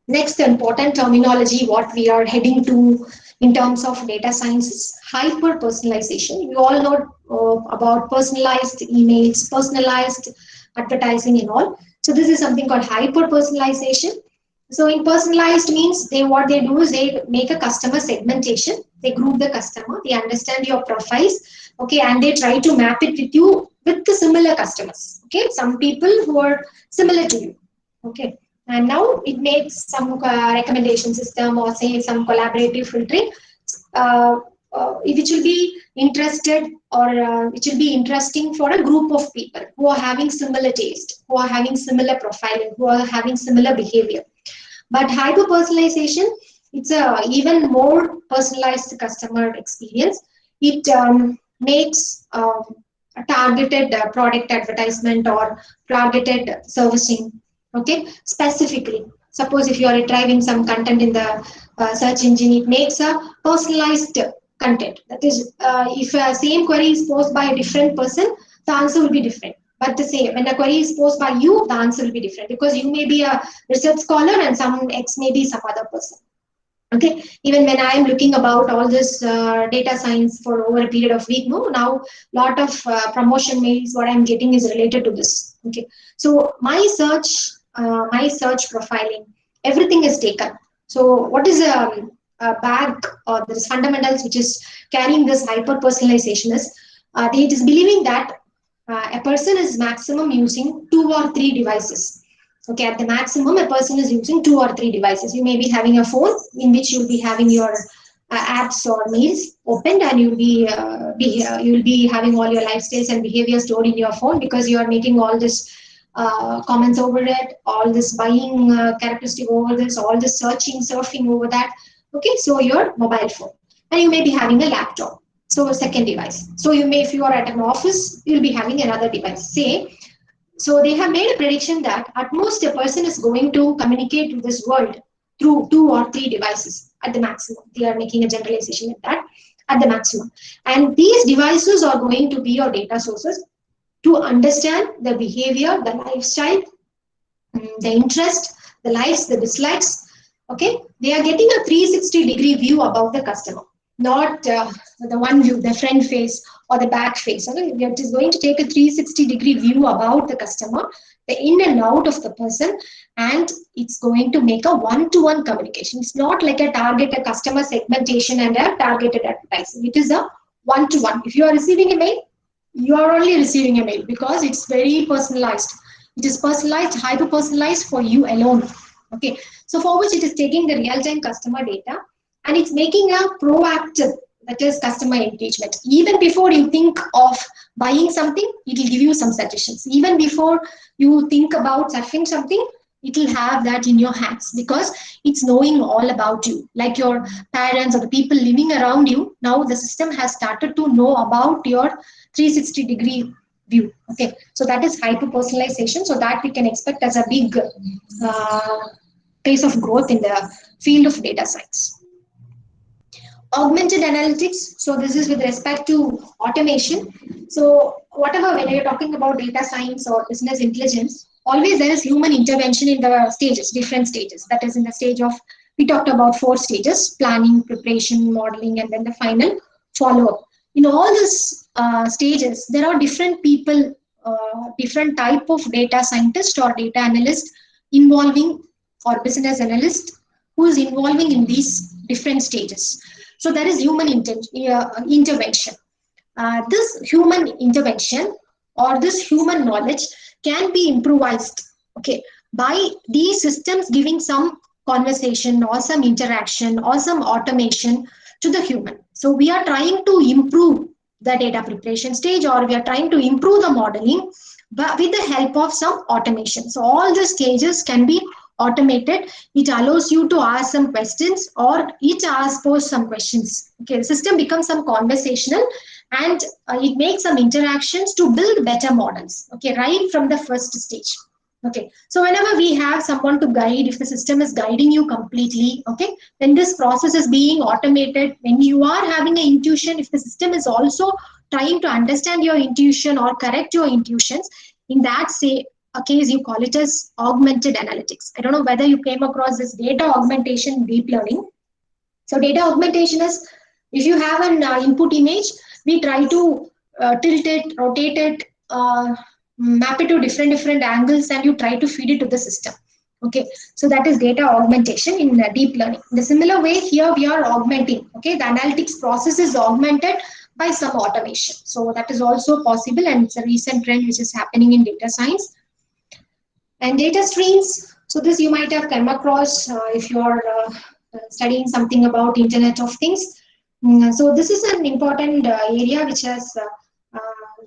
Next important terminology, what we are heading to in terms of data science is hyper personalization. You all know about personalized emails, personalized advertising and all. So this is something called hyper personalization. So in personalized means what they do is they make a customer segmentation. They group the customer, they understand your profiles, okay, and they try to map it with you with the similar customers. Okay, some people who are similar to you. Okay, and now it makes some recommendation system or say some collaborative filtering, which will be interested or which will be interesting for a group of people who are having similar taste, who are having similar profiling, who are having similar behavior. But hyper personalization, it's a even more personalized customer experience. It makes a targeted product advertisement or targeted servicing. Okay, specifically, suppose if you are retrieving some content in the search engine, it makes a personalized content. That is, if a same query is posed by a different person, the answer will be different. But the same, when a query is posed by you, the answer will be different because you may be a research scholar and some X may be some other person. Okay, even when I am looking about all this data science for over a period of week, no, now lot of promotion mails what I'm getting is related to this. Okay, so my search profiling, everything is taken. So what is a bag or there is fundamentals which is carrying this hyper personalization is it is believing that a person is maximum using 2 or 3 devices. Okay, at the maximum, a person is using 2 or 3 devices. You may be having a phone in which you'll be having your apps or mails opened, and you'll be having all your lifestyles and behavior stored in your phone because you are making all this comments over it, all this buying characteristic over this, all this searching, surfing over that. Okay, so your mobile phone, and you may be having a laptop. So a second device. So you may, if you are at an office, you'll be having another device. Say, so they have made a prediction that at most a person is going to communicate with this world through 2 or 3 devices at the maximum. They are making a generalization with that at the maximum. And these devices are going to be your data sources to understand the behavior, the lifestyle, the interest, the likes, the dislikes. Okay, they are getting a 360-degree view about the customer, not the one view, the front face or the back face. Okay, it is going to take a 360-degree view about the customer, the in and out of the person, and it's going to make a one-to-one communication. It's not like a targeted customer segmentation and a targeted advertising. It is a one-to-one. If you are receiving a mail, you are only receiving a mail because it's very personalized. It is personalized, hyper personalized for you alone. Okay, so for which it is taking the real-time customer data and it's making a proactive, that is customer engagement. Even before you think of buying something, it will give you some suggestions. Even before you think about surfing something, it will have that in your hands because it's knowing all about you, like your parents or the people living around you. Now the system has started to know about your 360-degree view. Okay, so that is hyper personalization. So that we can expect as a big pace of growth in the field of data science. Augmented analytics. So this is with respect to automation. So whatever, when you're talking about data science or business intelligence, always there is human intervention in the stages, different stages. That is in the stage of, we talked about 4 stages: planning, preparation, modeling, and then the final follow-up. In all these stages, there are different people, different type of data scientist or data analyst involving, or business analyst who is involving in these different stages. So there is human intervention. This human intervention or this human knowledge can be improvised, okay, by these systems giving some conversation or some interaction or some automation to the human. So we are trying to improve the data preparation stage, or we are trying to improve the modeling, but with the help of some automation. So all the stages can be automated. It allows you to ask some questions, or it asks pose some questions. Okay, the system becomes some conversational, and it makes some interactions to build better models. Okay, right from the first stage. Okay, so whenever we have someone to guide, if the system is guiding you completely, okay, then this process is being automated. When you are having an intuition, if the system is also trying to understand your intuition or correct your intuitions, in that say a case you call it as augmented analytics. I don't know whether you came across this data augmentation deep learning. So data augmentation is, if you have an input image, we try to tilt it, rotate it, map it to different angles, and you try to feed it to the system. Okay, so that is data augmentation in deep learning. In a similar way, here we are augmenting. Okay, the analytics process is augmented by some automation. So that is also possible, and it's a recent trend which is happening in data science. And data streams. So this you might have come across if you are studying something about Internet of Things. So this is an important area which has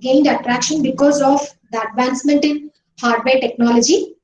gained attraction because of the advancement in hardware technology.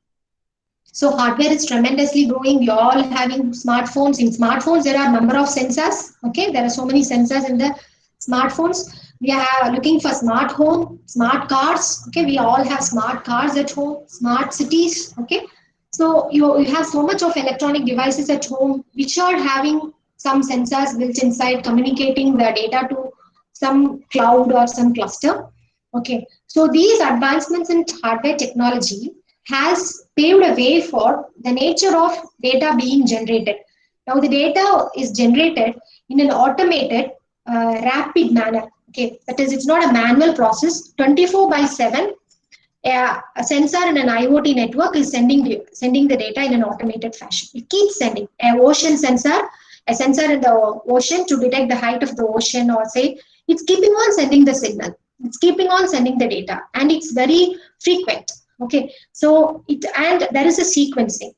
So hardware is tremendously growing. We all having smartphones. In smartphones, there are a number of sensors. Okay, there are so many sensors in the smartphones. We are looking for smart home, smart cars. Okay, we all have smart cars at home, smart cities. Okay, so you have so much of electronic devices at home which are having some sensors built inside, communicating the data to some cloud or some cluster. Okay, so these advancements in hardware technology has paved a way for the nature of data being generated. Now the data is generated in an automated, rapid manner. Okay, that is, it's not a manual process. 24/7, a sensor in an IoT network is sending the data in an automated fashion. It keeps sending. A sensor in the ocean to detect the height of the ocean, or say, it's keeping on sending the signal. It's keeping on sending the data, and it's very frequent. Okay, so there is a sequencing.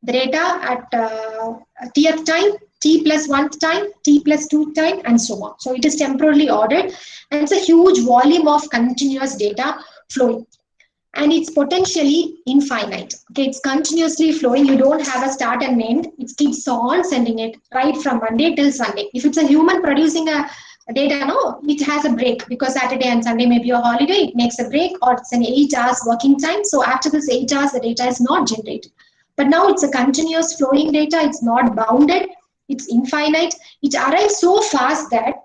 The data at tth time, t plus 1th time, t plus 2th time, and so on. So it is temporally ordered, and it's a huge volume of continuous data flowing. And it's potentially infinite. Okay, it's continuously flowing. You don't have a start and end. It keeps on sending it right from Monday till Sunday. If it's a human producing a data, no, it has a break, because Saturday and Sunday may be a holiday. It makes a break, or it's an 8 hours working time. So after this 8 hours, the data is not generated. But now it's a continuous flowing data. It's not bounded. It's infinite. It arrives so fast that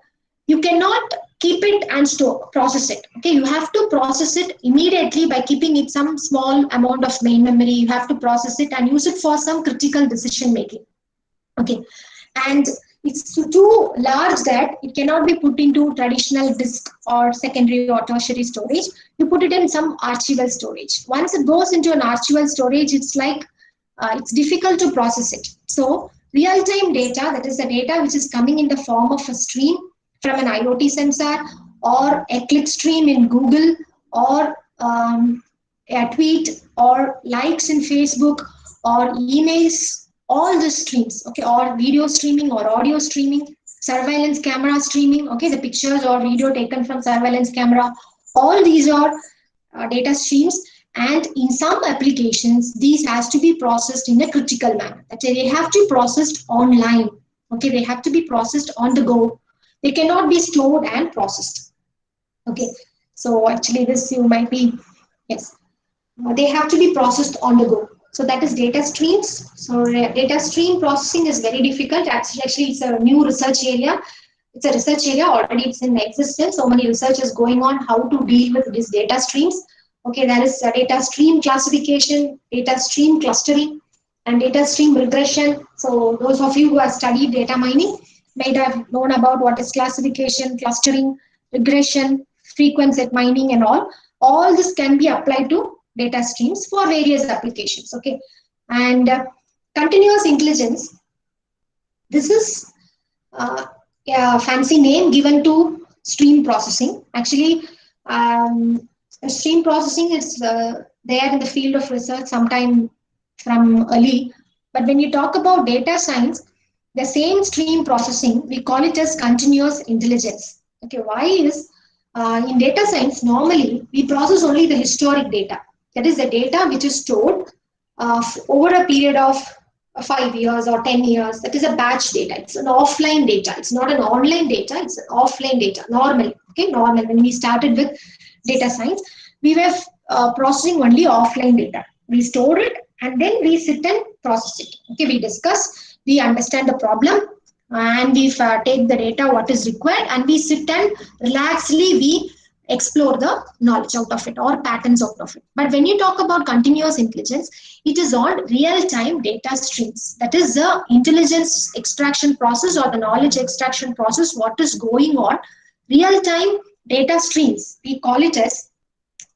you cannot keep it and process it. Okay, you have to process it immediately by keeping it some small amount of main memory. You have to process it and use it for some critical decision making. Okay, and it's too large that it cannot be put into traditional disk or secondary or tertiary storage. You put it in some archival storage. Once it goes into an archival storage, it's like it's difficult to process it. So real-time data, that is the data which is coming in the form of a stream from an IoT sensor, or a click stream in Google, or a tweet, or likes in Facebook, or emails, all the streams, okay, or video streaming or audio streaming, surveillance camera streaming, okay, the pictures or video taken from surveillance camera, all these are data streams. And in some applications, these has to be processed in a critical manner. That is, they have to be processed online. Okay, they have to be processed on the go. They cannot be stored and processed. Okay, So actually this you might be, yes, they have to be processed on the go. So that is data streams. So data stream processing is very difficult. Actually, it's a new research area. It's a research area already. It's in existence. So many research is going on how to deal with these data streams. Okay, there is data stream classification, data stream clustering, and data stream regression. So those of you who have studied data mining might have known about what is classification, clustering, regression, frequent set mining, and all. All this can be applied to data streams for various applications. Okay, and continuous intelligence. This is a fancy name given to stream processing. Actually, stream processing is there in the field of research sometime from early. But when you talk about data science, the same stream processing, we call it as continuous intelligence. Okay, why is in data science, normally we process only the historic data. That is the data which is stored over a period of 5 years or 10 years. That is a batch data. It's an offline data. It's not an online data. It's an offline data. Normally, okay, normal. When we started with data science, we were processing only offline data. We store it and then we sit and process it. Okay, we discuss, we understand the problem, and we take the data what is required, and we sit and relaxedly we explore the knowledge out of it or patterns out of it. But when you talk about continuous intelligence, it is on real time data streams. That is the intelligence extraction process or the knowledge extraction process, what is going on real time data streams. We call it as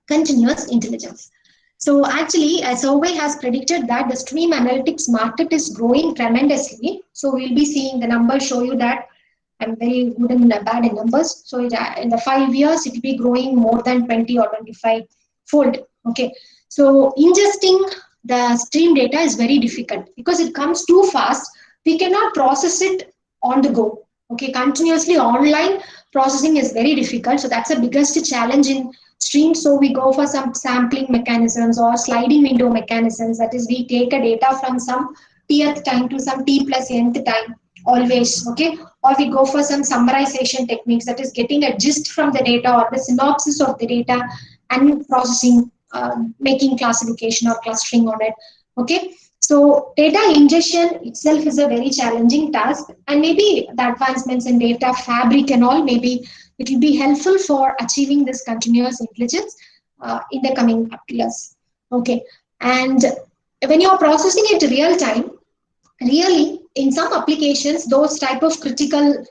continuous intelligence. So actually, a survey has predicted that the stream analytics market is growing tremendously. So we'll be seeing the numbers show you that I'm very good and bad in numbers. So in the 5 years, it will be growing more than 20 or 25 fold. Okay. So ingesting the stream data is very difficult because it comes too fast. We cannot process it on the go. Okay. Continuously online processing is very difficult. So that's the biggest challenge in stream. So we go for some sampling mechanisms or sliding window mechanisms. That is, we take a data from some tth time to some t plus nth time always. Okay, or we go for some summarization techniques, that is getting a gist from the data or the synopsis of the data and processing, making classification or clustering on it. Okay, so data ingestion itself is a very challenging task, and maybe the advancements in data fabric and all, maybe it will be helpful for achieving this continuous intelligence in the coming years. Okay, and when you are processing it real time, really in some applications those type of critical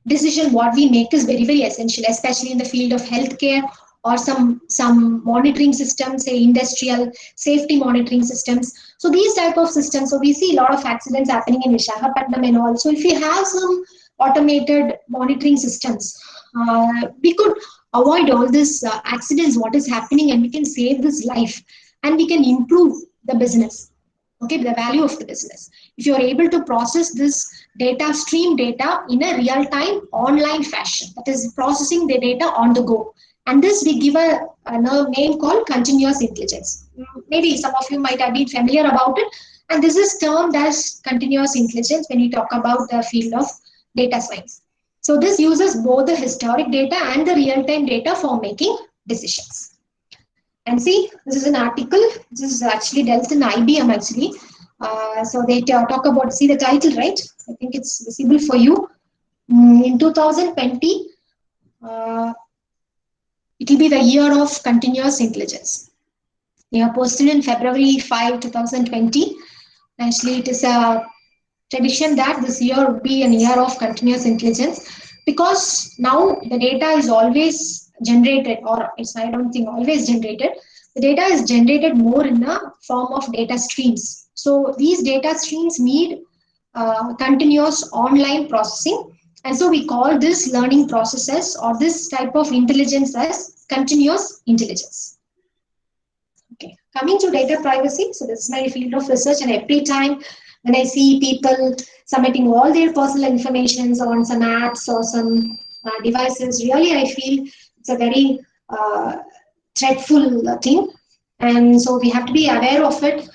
decision what we make is very very essential, especially in the field of healthcare or some monitoring systems, say industrial safety monitoring systems. So these type of systems, so we see a lot of accidents happening in Visakhapatnam and all. So if we have some automated monitoring systems, we could avoid all this accidents what is happening, and we can save this life and we can improve the business. Okay, the value of the business, if you are able to process this data stream data in a real time online fashion, that is processing the data on the go, and this we give a name called continuous intelligence. Maybe some of you might have been familiar about it, and this is termed as continuous intelligence when we talk about the field of data science. So this uses both the historic data and the real time data for making decisions. And see, this is an article. This is actually dealt in IBM actually. So they talk about, see the title, right? I think it's visible for you. In 2020, it will be the year of continuous intelligence. They are posted in February 5, 2020. Actually, it is a tradition that this year would be an year of continuous intelligence, because now the data is always generated, or it's, I don't think always generated. The data is generated more in the form of data streams. So these data streams need continuous online processing. And so we call this learning processes or this type of intelligence as continuous intelligence. Okay, coming to data privacy. So this is my field of research, and every time when I see people submitting all their personal information on some apps or some devices, really I feel it's a very dreadful thing. And so we have to be aware of it.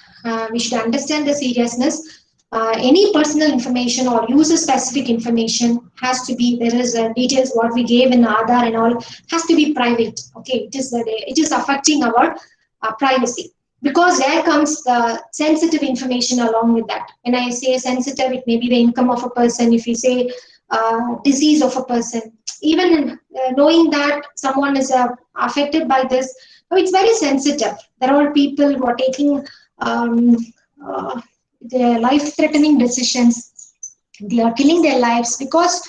We should understand the seriousness. any personal information or user specific information has to be, there is details what we gave in Aadhaar and all has to be private. Okay, it is affecting our privacy, because there comes the sensitive information along with that. When I say sensitive, it may be the income of a person. If we say disease of a person, even knowing that someone is affected by this, so it's very sensitive. There are people who are taking um, uh, their life-threatening decisions. They are killing their lives because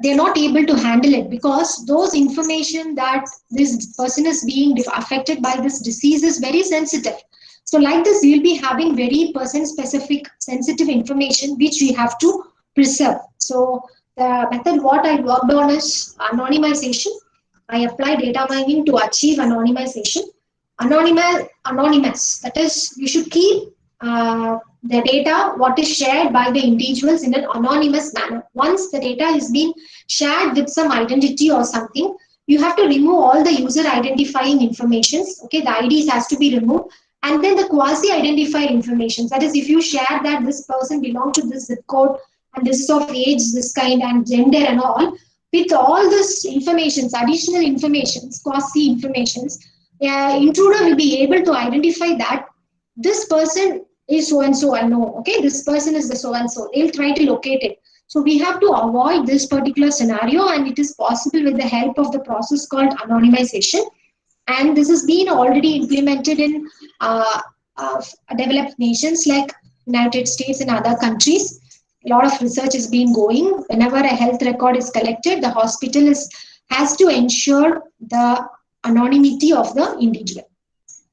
they're not able to handle it, because those information that this person is being affected by this disease is very sensitive. So like this, we'll be having very person specific sensitive information which we have to preserve. So the method what I worked on is anonymization. I apply data mining to achieve anonymization. Anonymous, that is, you should keep the data what is shared by the individuals in an anonymous manner. Once the data is being shared with some identity or something, you have to remove all the user identifying informations. Okay, the IDs has to be removed, and then the quasi identified information, that is, if you share that this person belong to this zip code and this is of age this kind and gender and all, with all this informations, additional informations, quasi informations, intruder will be able to identify that this person is so and so. I know, okay, this person is the so and so. They'll try to locate it. So we have to avoid this particular scenario, and it is possible with the help of the process called anonymization. And this has been already implemented in uh, uh, developed nations like United States and other countries. A lot of research is being going. Whenever a health record is collected, the hospital has to ensure the anonymity of the individual,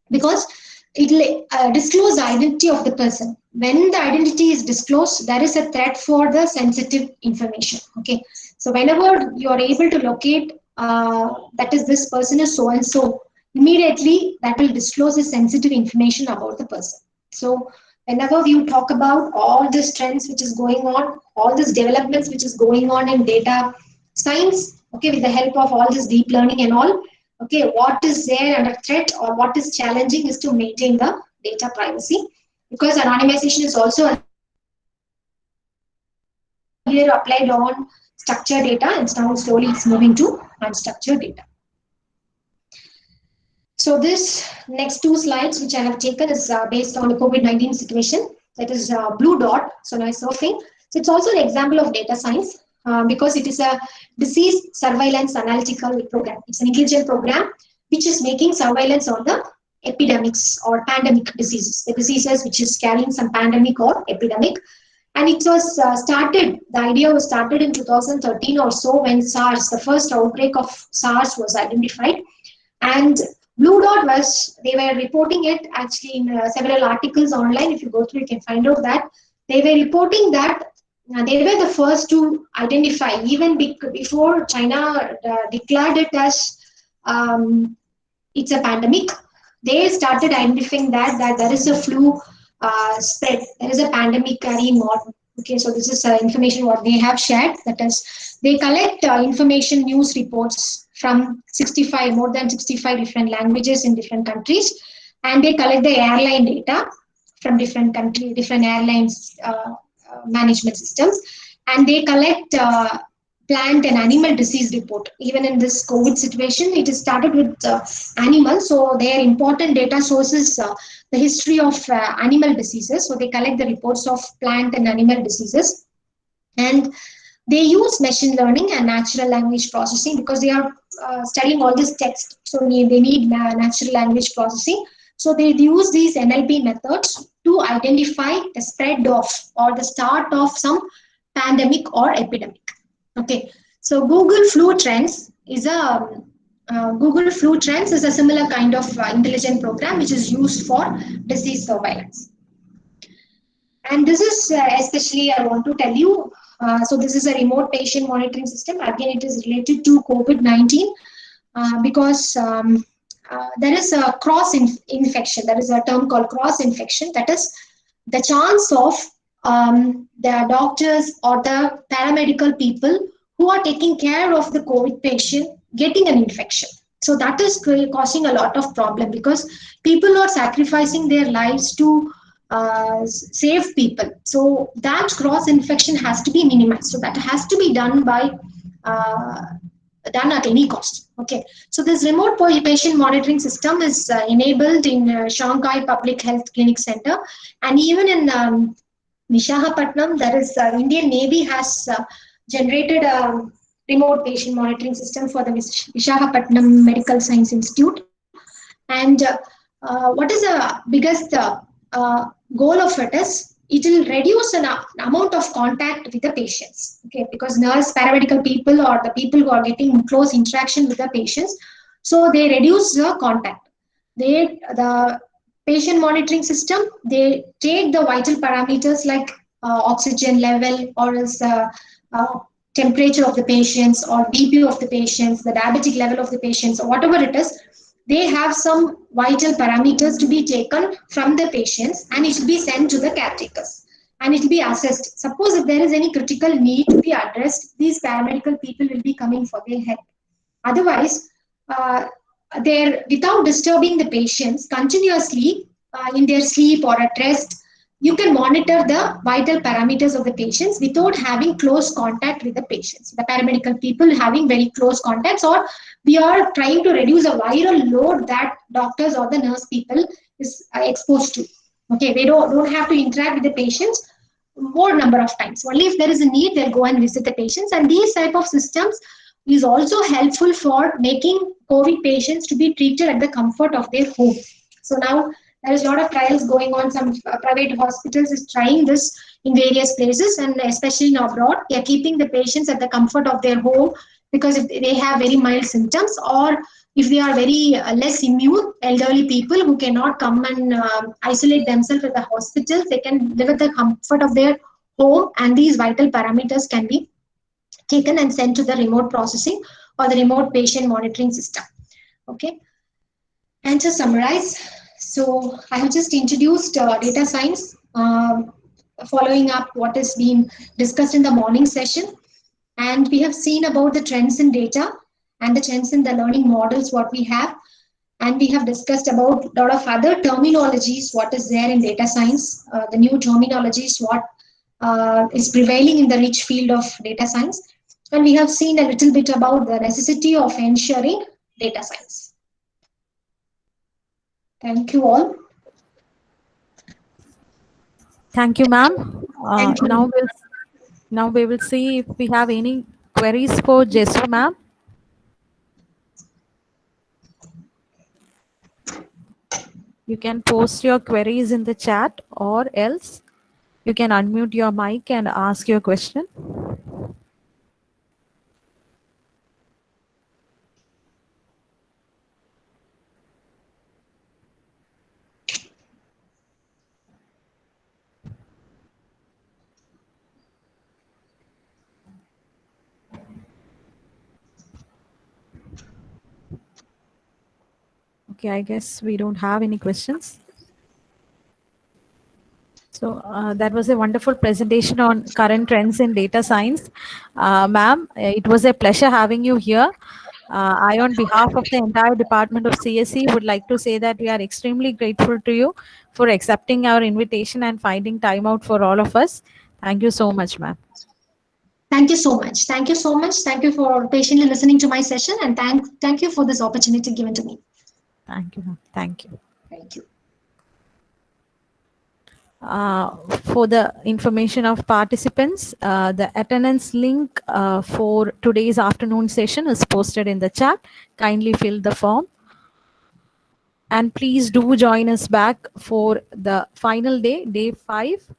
because it will disclose the identity of the person. When the identity is disclosed, there is a threat for the sensitive information. Okay, so whenever you are able to locate that is this person is so and so, immediately that will disclose the sensitive information about the person. So whenever you talk about all these trends which is going on, all these developments which is going on in data science, okay, with the help of all this deep learning and all, okay, what is there under threat or what is challenging is to maintain the data privacy, because anonymization is also earlier applied on structured data, and now slowly it's moving to unstructured data. So this next two slides which I have taken is based on the COVID-19 situation. That is blue dot, so now surfing. So it's also an example of data science because it is a disease surveillance analytical program. It's an intelligent program which is making surveillance on the epidemics or pandemic diseases, the diseases which is carrying some pandemic or epidemic. And it was the idea was started in 2013 or so, when SARS, the first outbreak of SARS was identified. And Blue Dot was, they were reporting it actually in several articles online. If you go through, you can find out that they were reporting that they were the first to identify, even before China declared it as it's a pandemic. They started identifying that there is a flu spread, there is a pandemic carrying on. Okay, so this is information what they have shared. That is, they collect information news reports from more than 65 different languages in different countries, and they collect the airline data from different countries, different airlines management systems, and they collect plant and animal disease report. Even in this COVID situation, it is started with animals, so their important data sources the history of animal diseases. So they collect the reports of plant and animal diseases, and they use machine learning and natural language processing, because they are studying all this text, so they need natural language processing. So they use these NLP methods to identify the spread of or the start of some pandemic or epidemic. Okay, so Google Flu Trends is a similar kind of intelligent program which is used for disease surveillance. And this is especially I want to tell you. So this is a remote patient monitoring system. Again, it is related to COVID-19 because there is a infection. There is a term called cross infection. That is the chance of the doctors or the paramedical people who are taking care of the COVID patient getting an infection. So that is causing a lot of problem, because people are sacrificing their lives to save people. So that cross infection has to be minimized. So that has to be done by uh, done at any cost. Okay, so this remote patient monitoring system is enabled in Shanghai Public Health Clinic Center, and even in Vishakhapatnam, that is Indian Navy has generated a remote patient monitoring system for the Vishakhapatnam Medical Science Institute. And what is the biggest goal of it is it will reduce an amount of contact with the patients. Okay, because nurse, paramedical people, or the people who are getting close interaction with the patients, so they reduce the contact. The patient monitoring system, they take the vital parameters like oxygen level, or else uh, temperature of the patients, or BP of the patients, the diabetic level of the patients, or whatever it is. They have some vital parameters to be taken from the patients, and it will be sent to the caretakers, and it will be assessed. Suppose if there is any critical need to be addressed, these paramedical people will be coming for their help. Otherwise, uh, they're without disturbing the patients continuously in their sleep or at rest. You can monitor the vital parameters of the patients without having close contact with the patients. The paramedical people having very close contacts, or we are trying to reduce a viral load that doctors or the nurse people is exposed to. Okay, they don't have to interact with the patients more number of times. Only if there is a need, they'll go and visit the patients. And these type of systems is also helpful for making COVID patients to be treated at the comfort of their home. So now there is a lot of trials going on. Some private hospitals is trying this in various places, and especially in abroad, they are keeping the patients at the comfort of their home, because if they have very mild symptoms, or if they are very less immune, elderly people who cannot come and isolate themselves at the hospitals, they can live at the comfort of their home, and these vital parameters can be taken and sent to the remote processing or the remote patient monitoring system. Okay, and to summarize, so I have just introduced data science, following up what has been discussed in the morning session, and we have seen about the trends in data and the trends in the learning models what we have, and we have discussed about a lot of other terminologies what is there in data science, the new terminologies what is prevailing in the rich field of data science, and we have seen a little bit about the necessity of ensuring data science. Thank you all. Thank you, ma'am. Thank you. Now we will see if we have any queries for Jesu, ma'am. You can post your queries in the chat, or else you can unmute your mic and ask your question. Okay, I guess we don't have any questions. So that was a wonderful presentation on current trends in data science. Ma'am, it was a pleasure having you here. I, on behalf of the entire department of CSE, would like to say that we are extremely grateful to you for accepting our invitation and finding time out for all of us. Thank you so much, ma'am. Thank you so much. Thank you so much. Thank you for patiently listening to my session, and thank you for this opportunity given to me. Thank you, ma'am. Thank you. Thank you. For the information of participants, the attendance link for today's afternoon session is posted in the chat. Kindly fill the form. And please do join us back for the final day, day 5,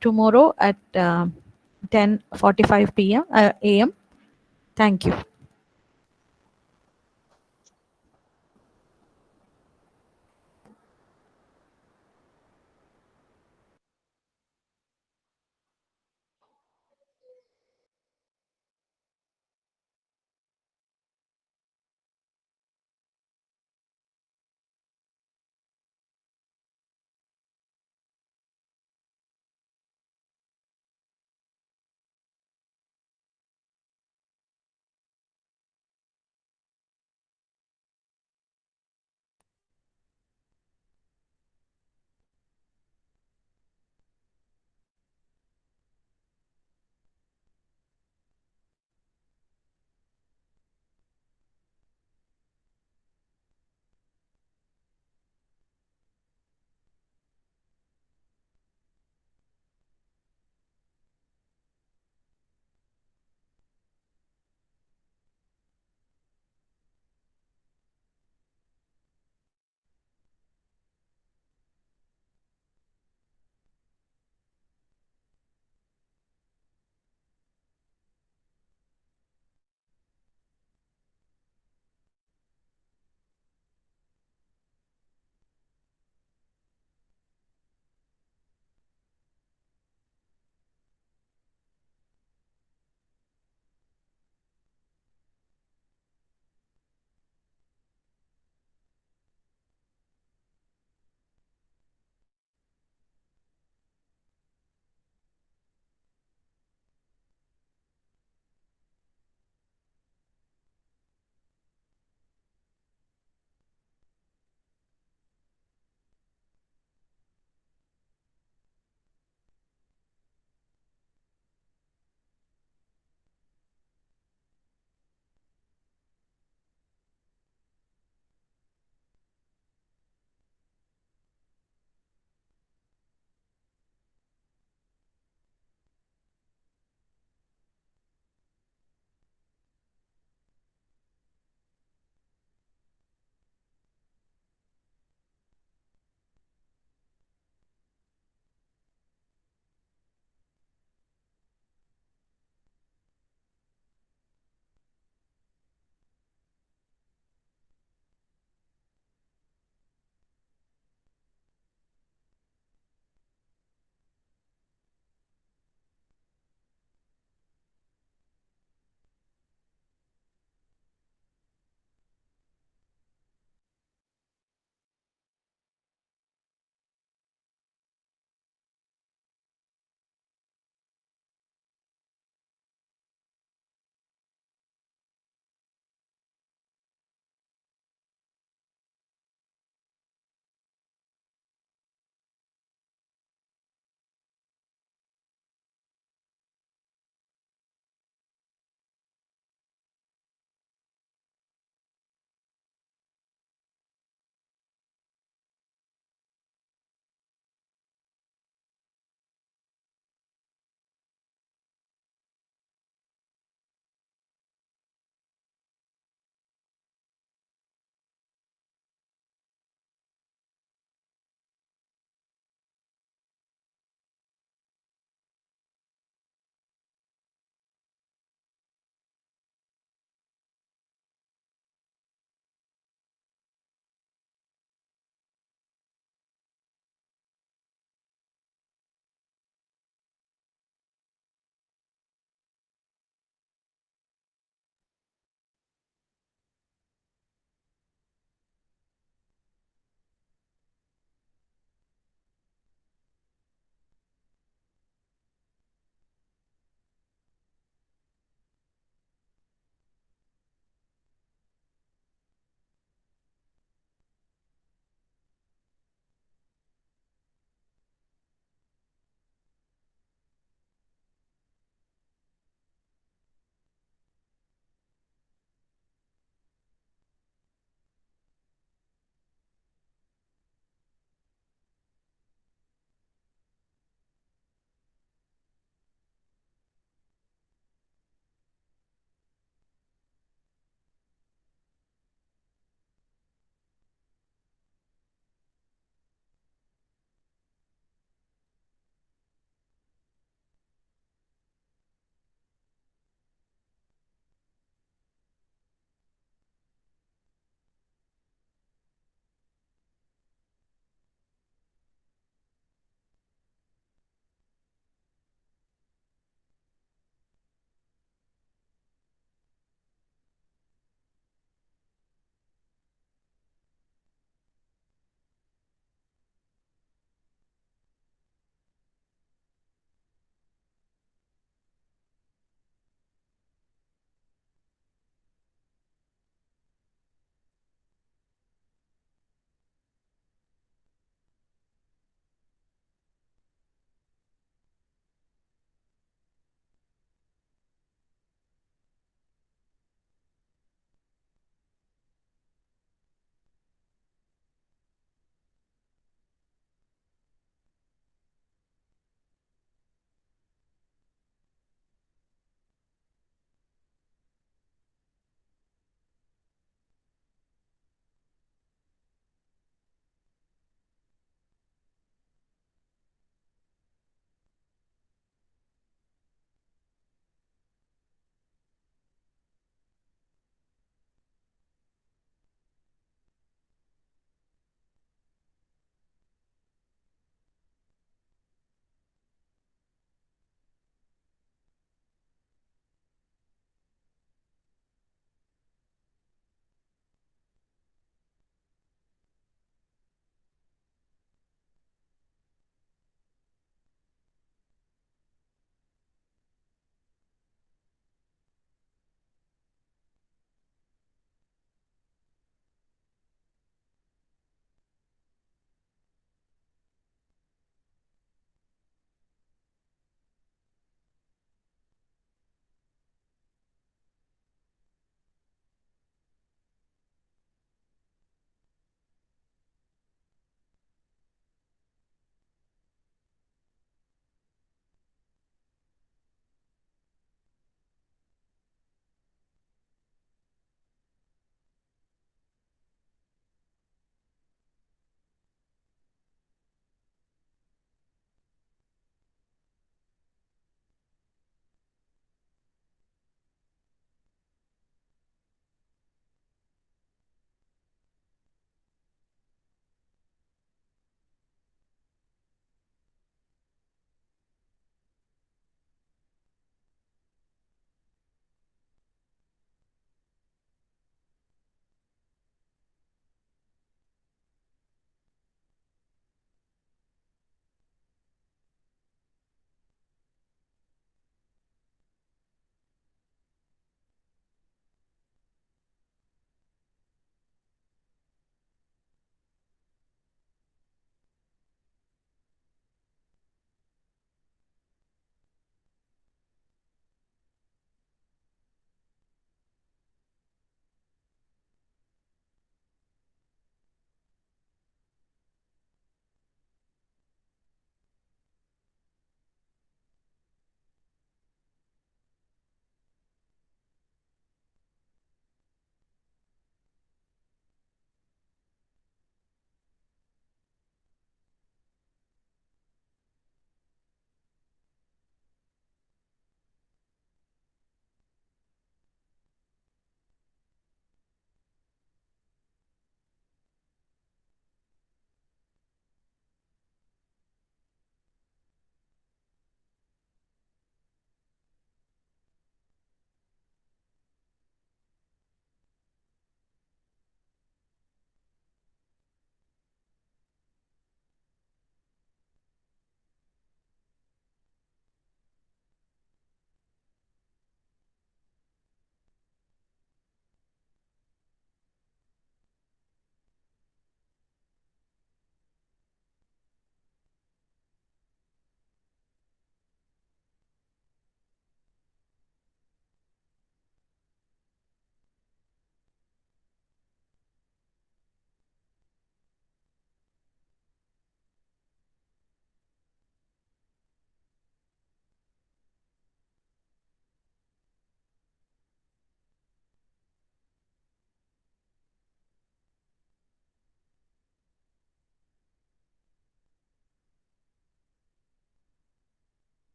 tomorrow at 10:45 p.m. AM. Thank you.